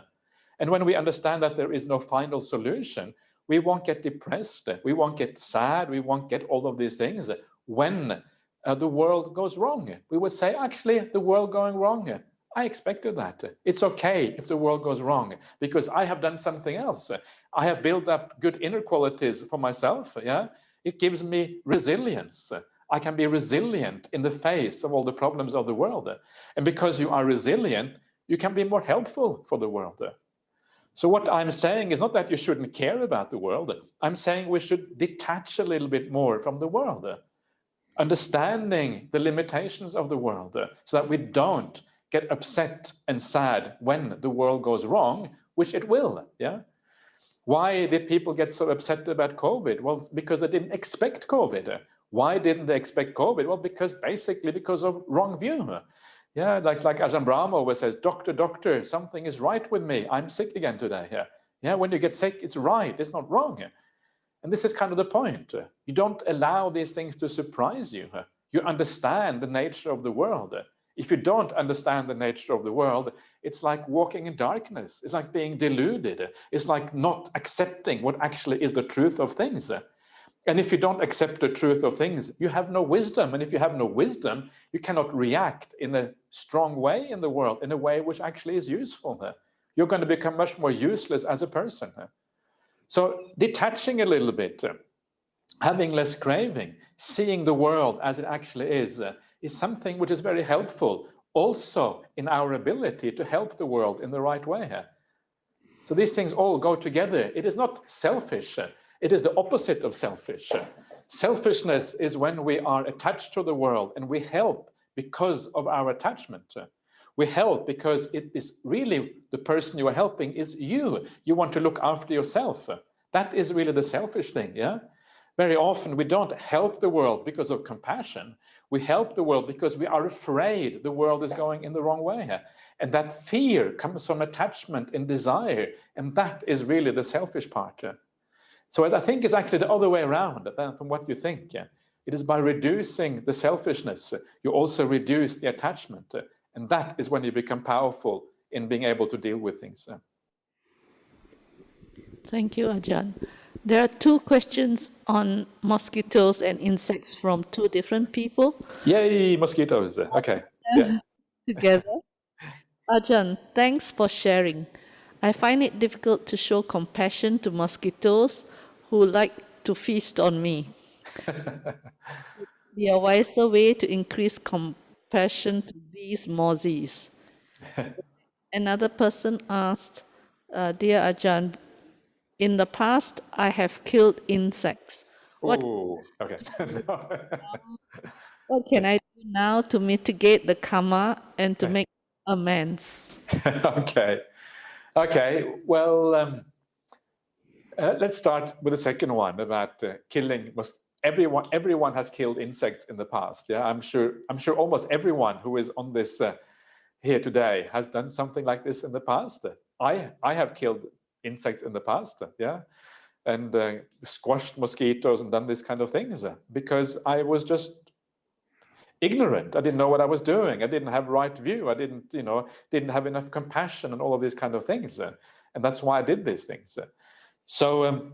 And when we understand that there is no final solution, we won't get depressed, we won't get sad, we won't get all of these things when the world goes wrong. We would say, actually, the world going wrong, I expected that. It's okay if the world goes wrong because I have done something else. I have built up good inner qualities for myself. Yeah, it gives me resilience. I can be resilient in the face of all the problems of the world. And because you are resilient, you can be more helpful for the world. So what I'm saying is not that you shouldn't care about the world. I'm saying we should detach a little bit more from the world, understanding the limitations of the world so that we don't get upset and sad when the world goes wrong, which it will. Yeah. Why did people get so upset about COVID? Well, because they didn't expect COVID. Why didn't they expect COVID? Well, because of wrong view. Yeah, like Ajahn Brahmali always says, doctor, something is right with me. I'm sick again today. Yeah, when you get sick, it's right, it's not wrong. And this is kind of the point. You don't allow these things to surprise you. You understand the nature of the world. If you don't understand the nature of the world, it's like walking in darkness. It's like being deluded. It's like not accepting what actually is the truth of things. And if you don't accept the truth of things, you have no wisdom. And if you have no wisdom, you cannot react in a strong way in the world, in a way which actually is useful. You're going to become much more useless as a person. So detaching a little bit, having less craving, seeing the world as it actually is something which is very helpful also in our ability to help the world in the right way. So these things all go together. It is not selfish. It is the opposite of selfish. Selfishness is when we are attached to the world and we help because of our attachment. We help because it is really the person you are helping is you. You want to look after yourself. That is really the selfish thing, yeah? Very often we don't help the world because of compassion. We help the world because we are afraid the world is going in the wrong way. And that fear comes from attachment and desire. And that is really the selfish part. So I think it's actually the other way around from what you think. It is by reducing the selfishness, you also reduce the attachment. And that is when you become powerful in being able to deal with things. Thank you, Ajahn. There are two questions on mosquitoes and insects from two different people. Yay, mosquitoes. Okay. Yeah. Together. Ajahn, thanks for sharing. I find it difficult to show compassion to mosquitoes who like to feast on me. Be a wiser way to increase compassion to these mozzies. Another person asked, Dear Ajahn, in the past I have killed insects. Oh, okay. What can I do now to mitigate the karma and to make amends? Okay. Well, let's start with the second one about killing. Everyone has killed insects in the past. Yeah, I'm sure almost everyone who is on this here today has done something like this in the past. I have killed insects in the past. Yeah, and squashed mosquitoes and done this kind of things because I was just ignorant. I didn't know what I was doing. I didn't have right view. I didn't have enough compassion and all of these kind of things. And that's why I did these things. So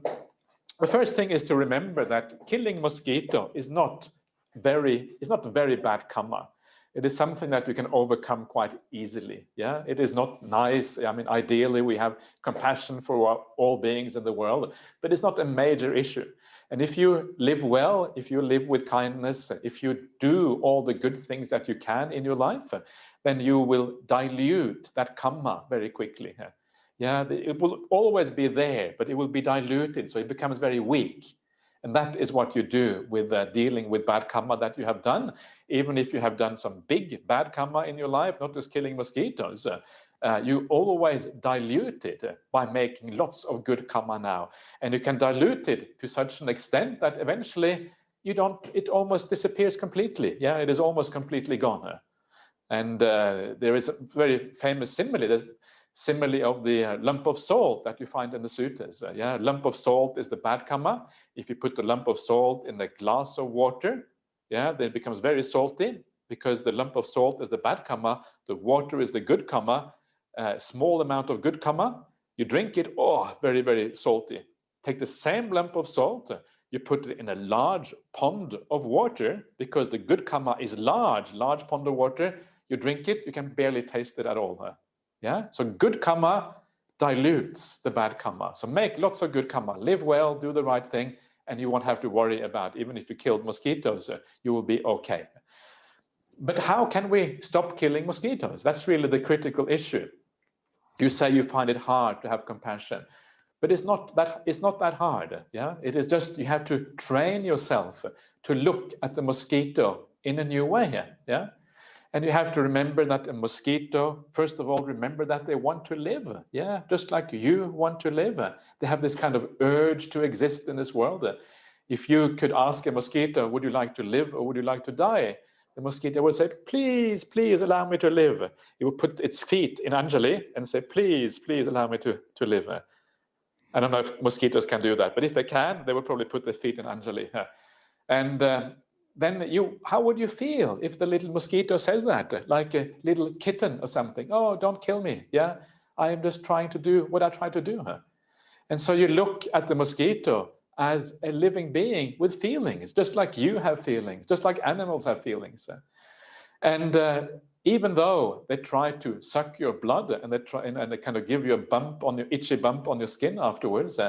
the first thing is to remember that killing mosquito is not very bad karma. It is something that you can overcome quite easily. Yeah, it is not nice. I mean, ideally we have compassion for all beings in the world, but it's not a major issue. And if you live well, if you live with kindness, if you do all the good things that you can in your life, then you will dilute that karma very quickly. Yeah, it will always be there, but it will be diluted, so it becomes very weak. And that is what you do with dealing with bad karma that you have done. Even if you have done some big bad karma in your life, not just killing mosquitoes, you always dilute it by making lots of good karma now. And you can dilute it to such an extent that eventually it almost disappears completely. Yeah, it is almost completely gone. And there is a very famous simile of the lump of salt that you find in the sutras. Yeah, lump of salt is the bad karma. If you put a lump of salt in a glass of water, yeah, then it becomes very salty because the lump of salt is the bad karma. The water is the good karma. Small amount of good karma. You drink it, oh, very, very salty. Take the same lump of salt, you put it in a large pond of water because the good karma is large pond of water. You drink it, you can barely taste it at all. Yeah, so good karma dilutes the bad karma. So make lots of good karma, live well, do the right thing, and you won't have to worry about, even if you killed mosquitoes, you will be okay. But how can we stop killing mosquitoes? That's really the critical issue. You say you find it hard to have compassion, but it's not that hard. Yeah, it is just you have to train yourself to look at the mosquito in a new way. Yeah. And you have to remember that a mosquito, first of all, remember that they want to live. Yeah, just like you want to live. They have this kind of urge to exist in this world. If you could ask a mosquito, would you like to live or would you like to die? The mosquito would say, please, please allow me to live. It would put its feet in Anjali and say, please, please allow me to live. I don't know if mosquitoes can do that, but if they can, they would probably put their feet in Anjali. And then how would you feel if the little mosquito says that, like a little kitten or something? Oh, don't kill me. Yeah, I am just trying to do what I try to do. And so you look at the mosquito as a living being with feelings, just like you have feelings, just like animals have feelings. And even though they try to suck your blood and they kind of give you a itchy bump on your skin afterwards,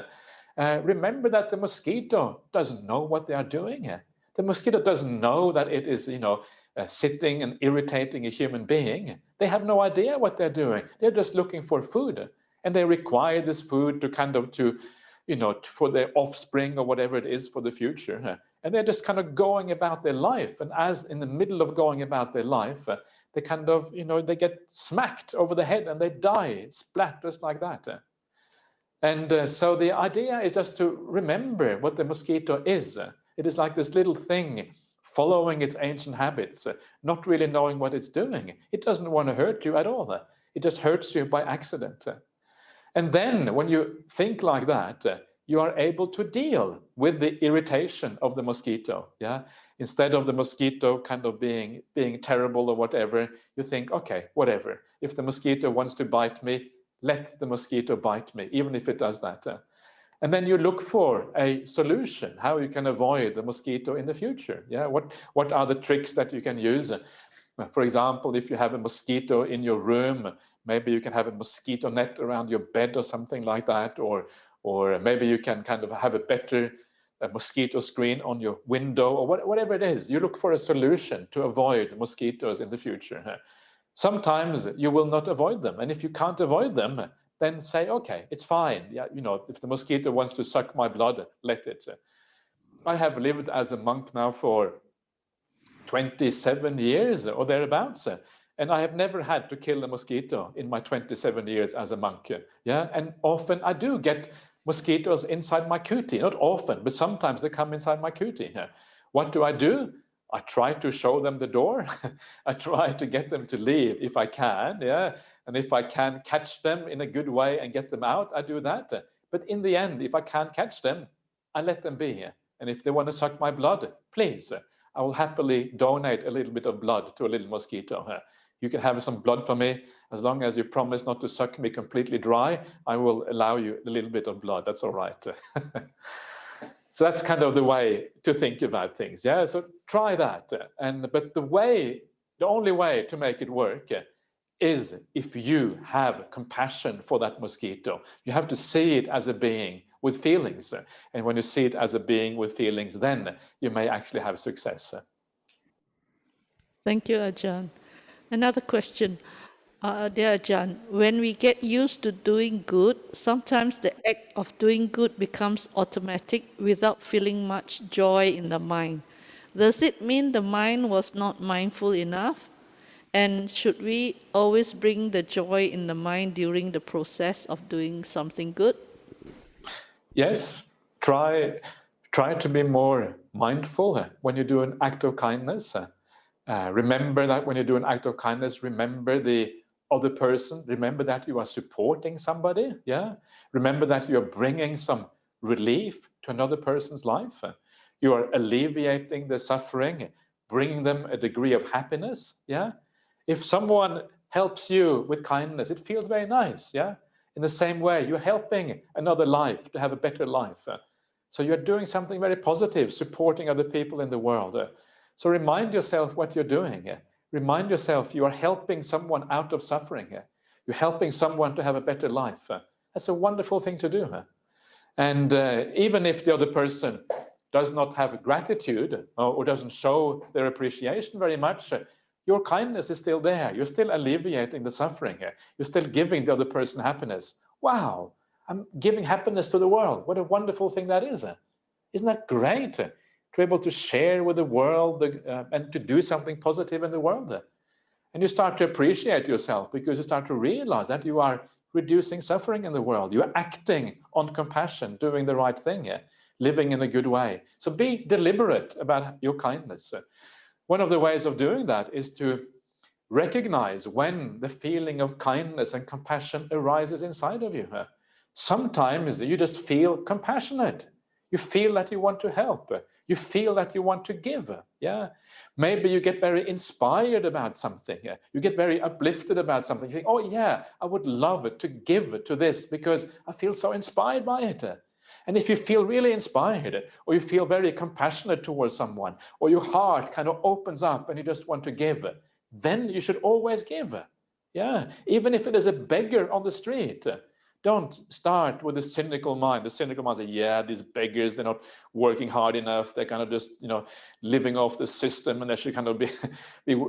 remember that the mosquito doesn't know what they are doing. The mosquito doesn't know that it is, sitting and irritating a human being. They have no idea what they're doing. They're just looking for food, and they require this food for their offspring or whatever it is for the future. And they're just kind of going about their life. And as in the middle of going about their life, they kind of, they get smacked over the head and they die, splat just like that. And so the idea is just to remember what the mosquito is. It is like this little thing following its ancient habits, not really knowing what it's doing. It doesn't want to hurt you at all. It just hurts you by accident. And then when you think like that, you are able to deal with the irritation of the mosquito. Yeah, instead of the mosquito kind of being terrible or whatever, you think, okay, whatever. If the mosquito wants to bite me, let the mosquito bite me, even if it does that. And then you look for a solution, how you can avoid the mosquito in the future. Yeah, what are the tricks that you can use? For example, if you have a mosquito in your room, maybe you can have a mosquito net around your bed or something like that, or maybe you can kind of have a better mosquito screen on your window, or whatever it is. You look for a solution to avoid mosquitoes in the future. Sometimes you will not avoid them, and if you can't avoid them, then say, okay, it's fine. Yeah, if the mosquito wants to suck my blood, let it. I have lived as a monk now for 27 years or thereabouts. And I have never had to kill a mosquito in my 27 years as a monk. Yeah, and often I do get mosquitoes inside my kuti. Not often, but sometimes they come inside my kuti. What do? I try to show them the door. I try to get them to leave if I can. Yeah, and if I can catch them in a good way and get them out, I do that. But in the end, if I can't catch them, I let them be. And if they want to suck my blood, please, I will happily donate a little bit of blood to a little mosquito. You can have some blood for me. As long as you promise not to suck me completely dry, I will allow you a little bit of blood. That's all right. So that's kind of the way to think about things. Yeah, so try that. But the only way to make it work is if you have compassion for that mosquito. You have to see it as a being with feelings. And when you see it as a being with feelings, then you may actually have success. Thank you, Ajahn. Another question. Dear Ajahn, when we get used to doing good, sometimes the act of doing good becomes automatic without feeling much joy in the mind. Does it mean the mind was not mindful enough? And should we always bring the joy in the mind during the process of doing something good? Yes, try to be more mindful when you do an act of kindness. Remember that when you do an act of kindness, remember the other person. Remember that you are supporting somebody. Yeah. Remember that you are bringing some relief to another person's life. You are alleviating the suffering, bringing them a degree of happiness. Yeah. If someone helps you with kindness, it feels very nice. Yeah. In the same way, you're helping another life to have a better life. So you're doing something very positive, supporting other people in the world. So remind yourself what you're doing. Remind yourself you are helping someone out of suffering. You're helping someone to have a better life. That's a wonderful thing to do. And even if the other person does not have gratitude or doesn't show their appreciation very much, your kindness is still there. You're still alleviating the suffering. You're still giving the other person happiness. Wow, I'm giving happiness to the world. What a wonderful thing that is. Isn't that great? To be able to share with the world and to do something positive in the world. And you start to appreciate yourself because you start to realize that you are reducing suffering in the world. You are acting on compassion, doing the right thing, living in a good way. So be deliberate about your kindness. One of the ways of doing that is to recognize when the feeling of kindness and compassion arises inside of you. Sometimes you just feel compassionate. You feel that you want to help. You feel that you want to give. Yeah. Maybe you get very inspired about something. You get very uplifted about something. You think, oh yeah, I would love to give to this because I feel so inspired by it. And if you feel really inspired, or you feel very compassionate towards someone, or your heart kind of opens up and you just want to give, then you should always give. Yeah, even if it is a beggar on the street. Don't start with a cynical mind. The cynical mind says, yeah, these beggars, they're not working hard enough. They're kind of just, living off the system and they should kind of be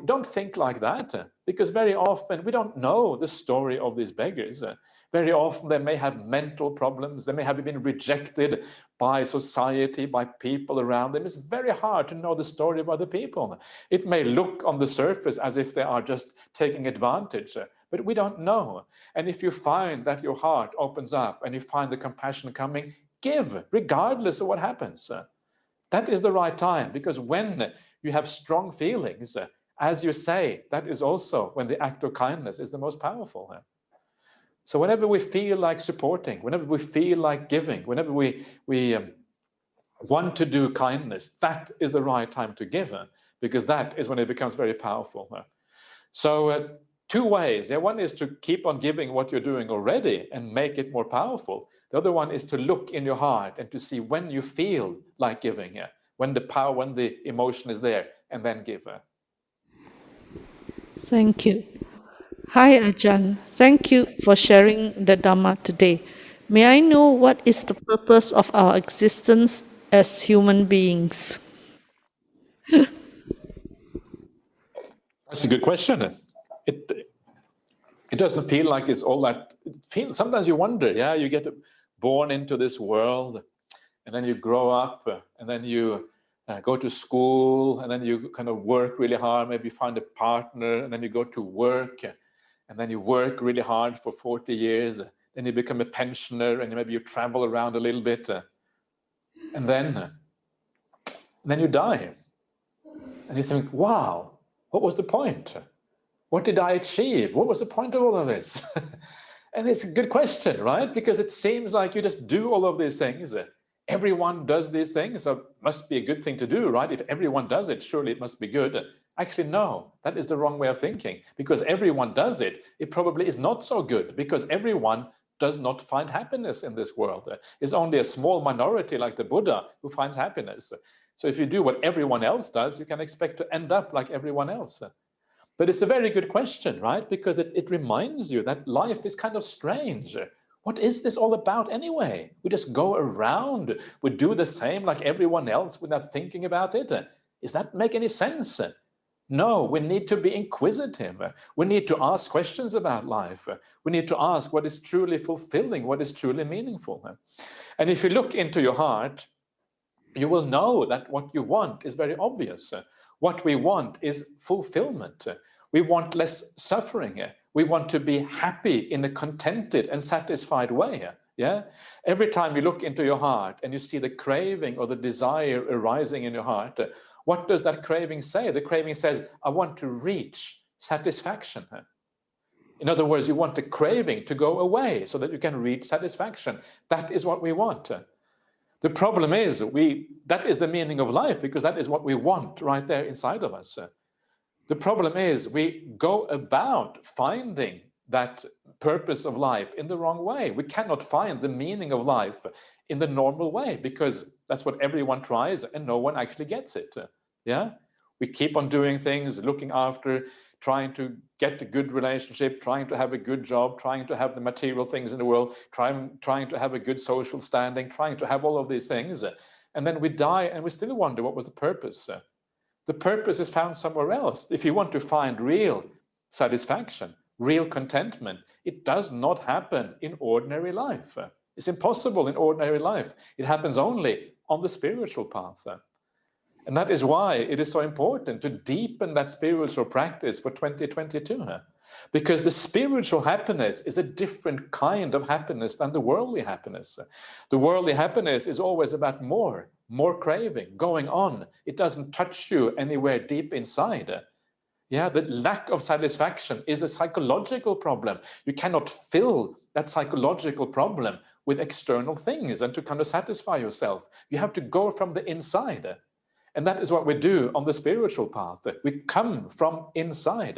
Don't think like that, because very often we don't know the story of these beggars. Very often they may have mental problems. They may have been rejected by society, by people around them. It's very hard to know the story of other people. It may look on the surface as if they are just taking advantage, but we don't know. And if you find that your heart opens up and you find the compassion coming, give, regardless of what happens. That is the right time, because when you have strong feelings, as you say, that is also when the act of kindness is the most powerful. So whenever we feel like supporting, whenever we feel like giving, whenever we want to do kindness, that is the right time to give, because that is when it becomes very powerful. So two ways. One is to keep on giving what you're doing already and make it more powerful. The other one is to look in your heart and to see when you feel like giving, when the power, when the emotion is there, and then give. Thank you. Hi, Ajahn. Thank you for sharing the Dhamma today. May I know what is the purpose of our existence as human beings? That's a good question. It doesn't feel like it's all that. Sometimes you wonder, you get born into this world, and then you grow up, and then you go to school, and then you kind of work really hard, maybe find a partner, and then you go to work, and then you work really hard for 40 years, then you become a pensioner, and maybe you travel around a little bit, and then you die. And you think, wow, what was the point? What did I achieve? What was the point of all of this? And it's a good question, right? Because it seems like you just do all of these things. Everyone does these things, so it must be a good thing to do, right? If everyone does it, surely it must be good. Actually, no, that is the wrong way of thinking. Because everyone does it, it probably is not so good, because everyone does not find happiness in this world. It's only a small minority like the Buddha who finds happiness. So if you do what everyone else does, you can expect to end up like everyone else. But it's a very good question, right? Because it reminds you that life is kind of strange. What is this all about anyway? We just go around, we do the same like everyone else without thinking about it. Does that make any sense? No, we need to be inquisitive. We need to ask questions about life. We need to ask what is truly fulfilling, what is truly meaningful. And if you look into your heart, you will know that what you want is very obvious. What we want is fulfillment. We want less suffering. We want to be happy in a contented and satisfied way. Yeah. Every time you look into your heart and you see the craving or the desire arising in your heart, what does that craving say? The craving says, I want to reach satisfaction. In other words, you want the craving to go away so that you can reach satisfaction. That is what we want. The problem is, that is the meaning of life, because that is what we want right there inside of us. The problem is we go about finding that purpose of life in the wrong way. We cannot find the meaning of life in the normal way, because that's what everyone tries and no one actually gets it. Yeah, we keep on doing things, looking after, trying to get a good relationship, trying to have a good job, trying to have the material things in the world, trying to have a good social standing, trying to have all of these things. And then we die and we still wonder what was the purpose. The purpose is found somewhere else. If you want to find real satisfaction, real contentment, it does not happen in ordinary life. It's impossible in ordinary life. It happens only on the spiritual path. And that is why it is so important to deepen that spiritual practice for 2022. Because the spiritual happiness is a different kind of happiness than the worldly happiness. The worldly happiness is always about more craving, going on. It doesn't touch you anywhere deep inside. Yeah, the lack of satisfaction is a psychological problem. You cannot fill that psychological problem with external things and to kind of satisfy yourself. You have to go from the inside. And that is what we do on the spiritual path. We come from inside.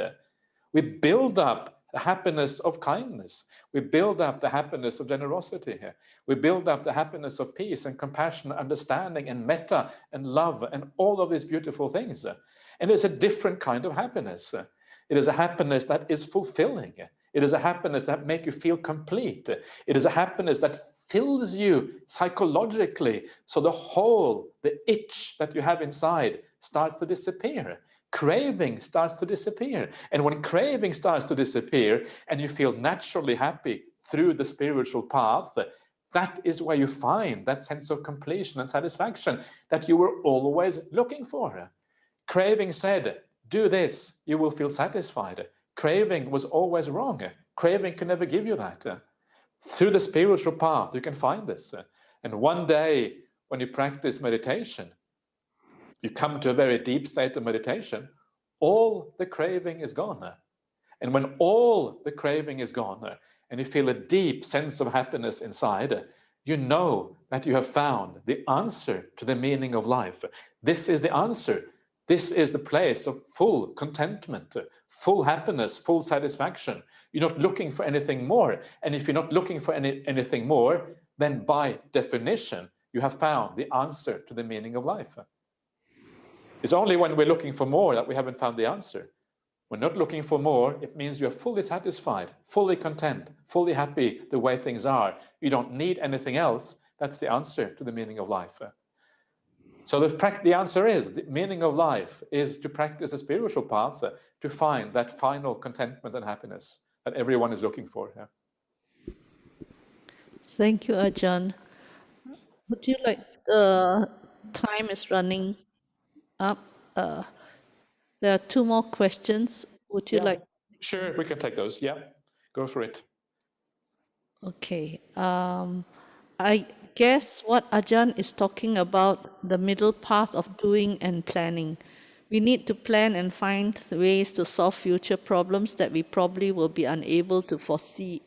We build up the happiness of kindness. We build up the happiness of generosity here. We build up the happiness of peace and compassion, understanding and metta and love and all of these beautiful things. And it's a different kind of happiness. It is a happiness that is fulfilling. It is a happiness that makes you feel complete. It is a happiness that fills you psychologically, so the itch that you have inside starts to disappear. Craving starts to disappear. And when craving starts to disappear and you feel naturally happy through the spiritual path, that is where you find that sense of completion and satisfaction that you were always looking for. Craving said, do this, you will feel satisfied. Craving was always wrong. Craving can never give you that. Through the spiritual path, you can find this. And one day, when you practice meditation, you come to a very deep state of meditation, all the craving is gone. And when all the craving is gone, and you feel a deep sense of happiness inside, you know that you have found the answer to the meaning of life. This is the answer. This is the place of full contentment, full happiness, full satisfaction. You're not looking for anything more. And if you're not looking for anything more, then by definition, you have found the answer to the meaning of life. It's only when we're looking for more that we haven't found the answer. We're not looking for more. It means you're fully satisfied, fully content, fully happy the way things are. You don't need anything else. That's the answer to the meaning of life. So the answer is, the meaning of life is to practice a spiritual path to find that final contentment and happiness that everyone is looking for. Yeah. Thank you, Ajahn. Would you like, time is running up. There are two more questions. Would you like? Sure, we can take those. Yeah, go for it. Okay. I guess what Ajahn is talking about, the middle path of doing and planning. We need to plan and find ways to solve future problems that we probably will be unable to foresee.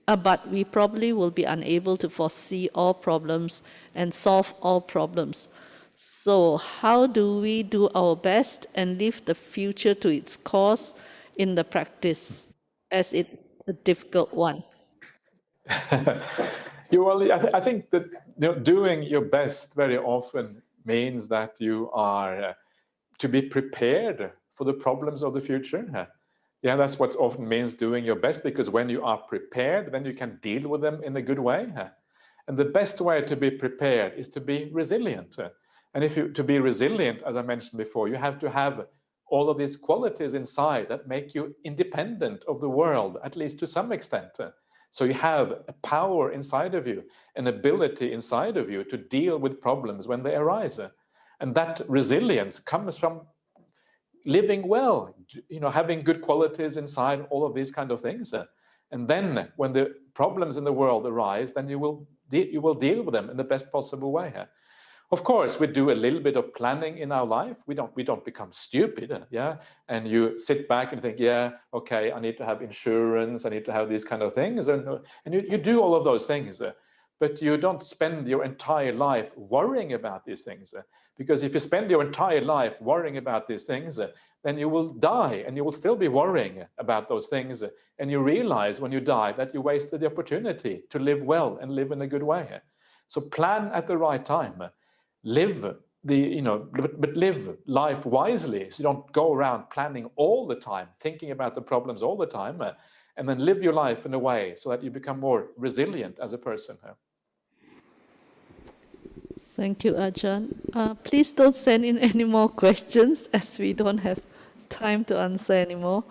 But we probably will be unable to foresee all problems and solve all problems. So how do we do our best and leave the future to its course in the practice, as it's a difficult one? I think that doing your best very often means that you are to be prepared for the problems of the future. Yeah, that's what often means doing your best, because when you are prepared, then you can deal with them in a good way. And the best way to be prepared is to be resilient. And to be resilient, as I mentioned before, you have to have all of these qualities inside that make you independent of the world, at least to some extent. So you have a power inside of you, an ability inside of you to deal with problems when they arise. And that resilience comes from living well, having good qualities inside, all of these kind of things. And then when the problems in the world arise, then you will deal with them in the best possible way. Of course, we do a little bit of planning in our life. We don't become stupid, yeah. And you sit back and think, yeah, okay, I need to have insurance, I need to have these kind of things, and you do all of those things, but you don't spend your entire life worrying about these things, because if you spend your entire life worrying about these things, then you will die, and you will still be worrying about those things, and you realize when you die that you wasted the opportunity to live well and live in a good way. So plan at the right time. Live but live life wisely, so you don't go around planning all the time, thinking about the problems all the time, and then live your life in a way so that you become more resilient as a person. Thank you, Ajahn. Please don't send in any more questions, as we don't have time to answer anymore.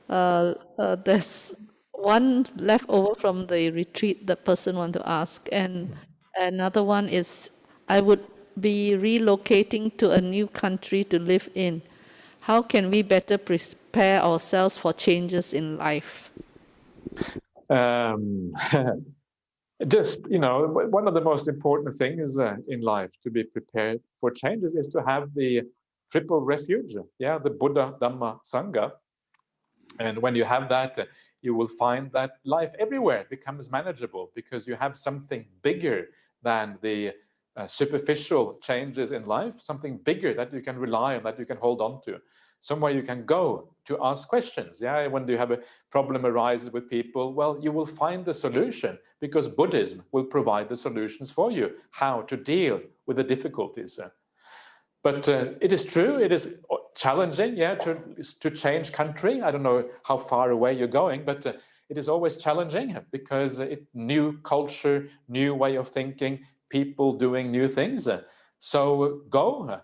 There's one left over from the retreat the person want to ask, and another one is, I would be relocating to a new country to live in. How can we better prepare ourselves for changes in life? Just, one of the most important things in life to be prepared for changes is to have the triple refuge, the Buddha, Dhamma, Sangha. And when you have that, you will find that life everywhere becomes manageable, because you have something bigger than the superficial changes in life, something bigger that you can rely on, that you can hold on to, somewhere you can go to ask questions. When you have a problem arises with people, well, you will find the solution, because Buddhism will provide the solutions for you, how to deal with the difficulties. But it is true, it is challenging, to change country. I don't know how far away you're going, but it is always challenging, because new culture, new way of thinking, people doing new things. So go,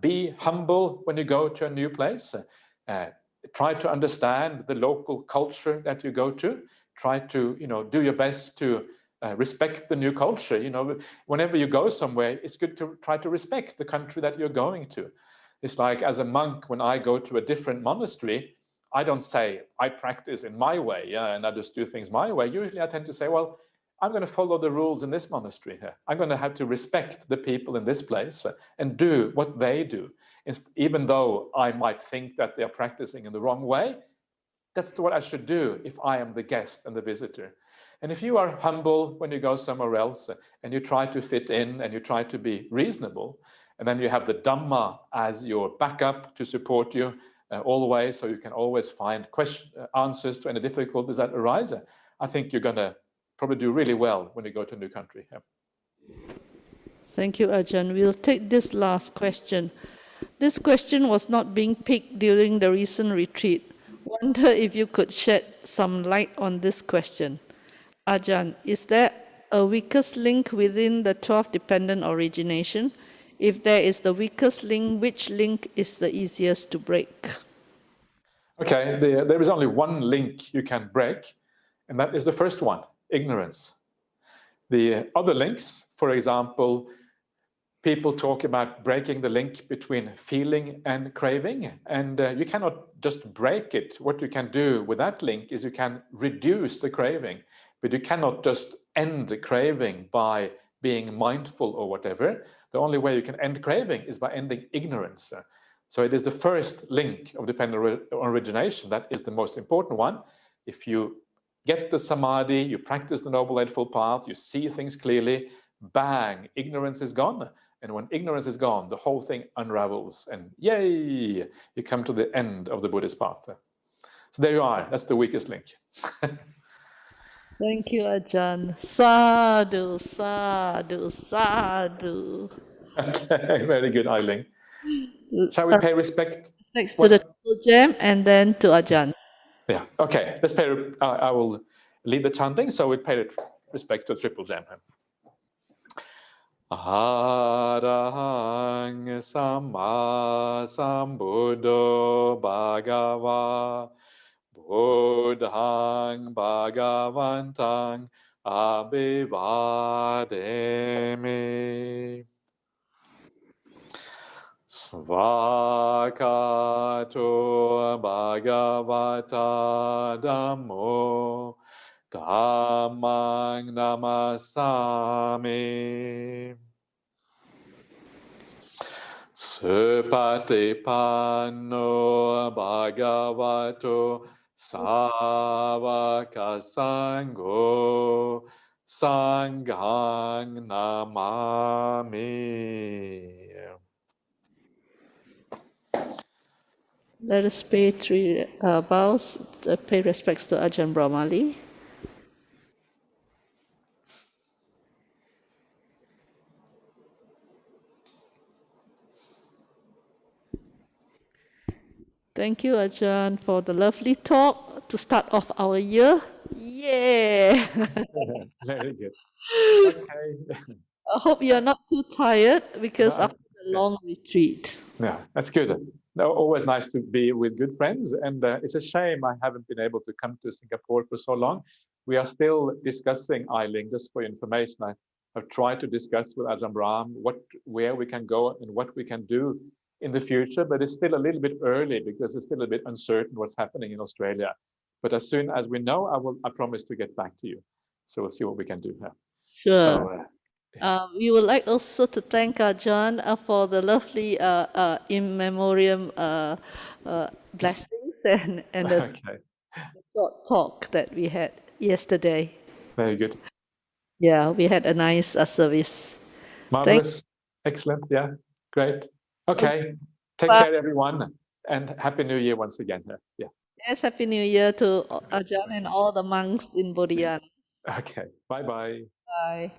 be humble when you go to a new place. Try to understand the local culture that you go to. Try to, do your best to respect the new culture. Whenever you go somewhere, it's good to try to respect the country that you're going to. It's like, as a monk, when I go to a different monastery, I don't say, I practice in my way, and I just do things my way. Usually I tend to say, well, I'm going to follow the rules in this monastery here. I'm going to have to respect the people in this place and do what they do. Even though I might think that they're practicing in the wrong way, that's what I should do if I am the guest and the visitor. And if you are humble when you go somewhere else, and you try to fit in, and you try to be reasonable, and then you have the Dhamma as your backup to support you all the way, so you can always find answers to any difficulties that arise, I think you're going to probably do really well when you go to a new country. Thank you, Ajahn. We'll take this last question. This question was not being picked during the recent retreat. Wonder if you could shed some light on this question. Ajahn, is there a weakest link within the 12 dependent origination? If there is the weakest link, which link is the easiest to break? Okay, there is only one link you can break, and that is the first one, ignorance. The other links, for example, people talk about breaking the link between feeling and craving, and you cannot just break it. What you can do with that link is you can reduce the craving, but you cannot just end the craving by being mindful or whatever. The only way you can end craving is by ending ignorance. So it is the first link of dependent origination that is the most important one. If you get the samadhi, you practice the Noble Eightfold Path, you see things clearly, bang, ignorance is gone. And when ignorance is gone, the whole thing unravels, and yay, you come to the end of the Buddhist path. So there you are, that's the weakest link. Thank you, Ajahn. Sadhu, sadhu, sadhu. Okay, very good, Eiling. Shall we pay respect? Respects to the Triple Gem and then to Ajahn. Yeah, okay, let's pay, I will lead the chanting, so we pay respect to the Triple Gem. Arahang Samma Sambuddho Bhagava Buddhang Bhagavantang Abhivademi Svakato Bhagavata Dhammo Dhammang Namasami Satipatthana Bhagavato Savaka Sangho Sanghang Namami. Let us pay 3 bows, pay respects to Ajahn Brahmali. Thank you, Ajahn, for the lovely talk to start off our year. Yeah. Very good. Okay. I hope you're not too tired because after the long retreat. Yeah, that's good. Always nice to be with good friends, and it's a shame I haven't been able to come to Singapore for so long. We are still discussing, Eiling, just for information. I've tried to discuss with Ajahn Brahm where we can go and what we can do in the future, but it's still a little bit early because it's still a bit uncertain what's happening in Australia. But as soon as we know, I promise to get back to you. So we'll see what we can do here. Sure. So, we would like also to thank Ajahn for the lovely in memoriam blessings and the short talk that we had yesterday. Very good. Yeah, we had a nice service. Marvelous. Excellent. Yeah, great. Okay. Take care, everyone, and Happy New Year once again. Yeah. Yes, Happy New Year to Ajahn and all the monks in Bodhian. Okay. Bye-bye. Bye.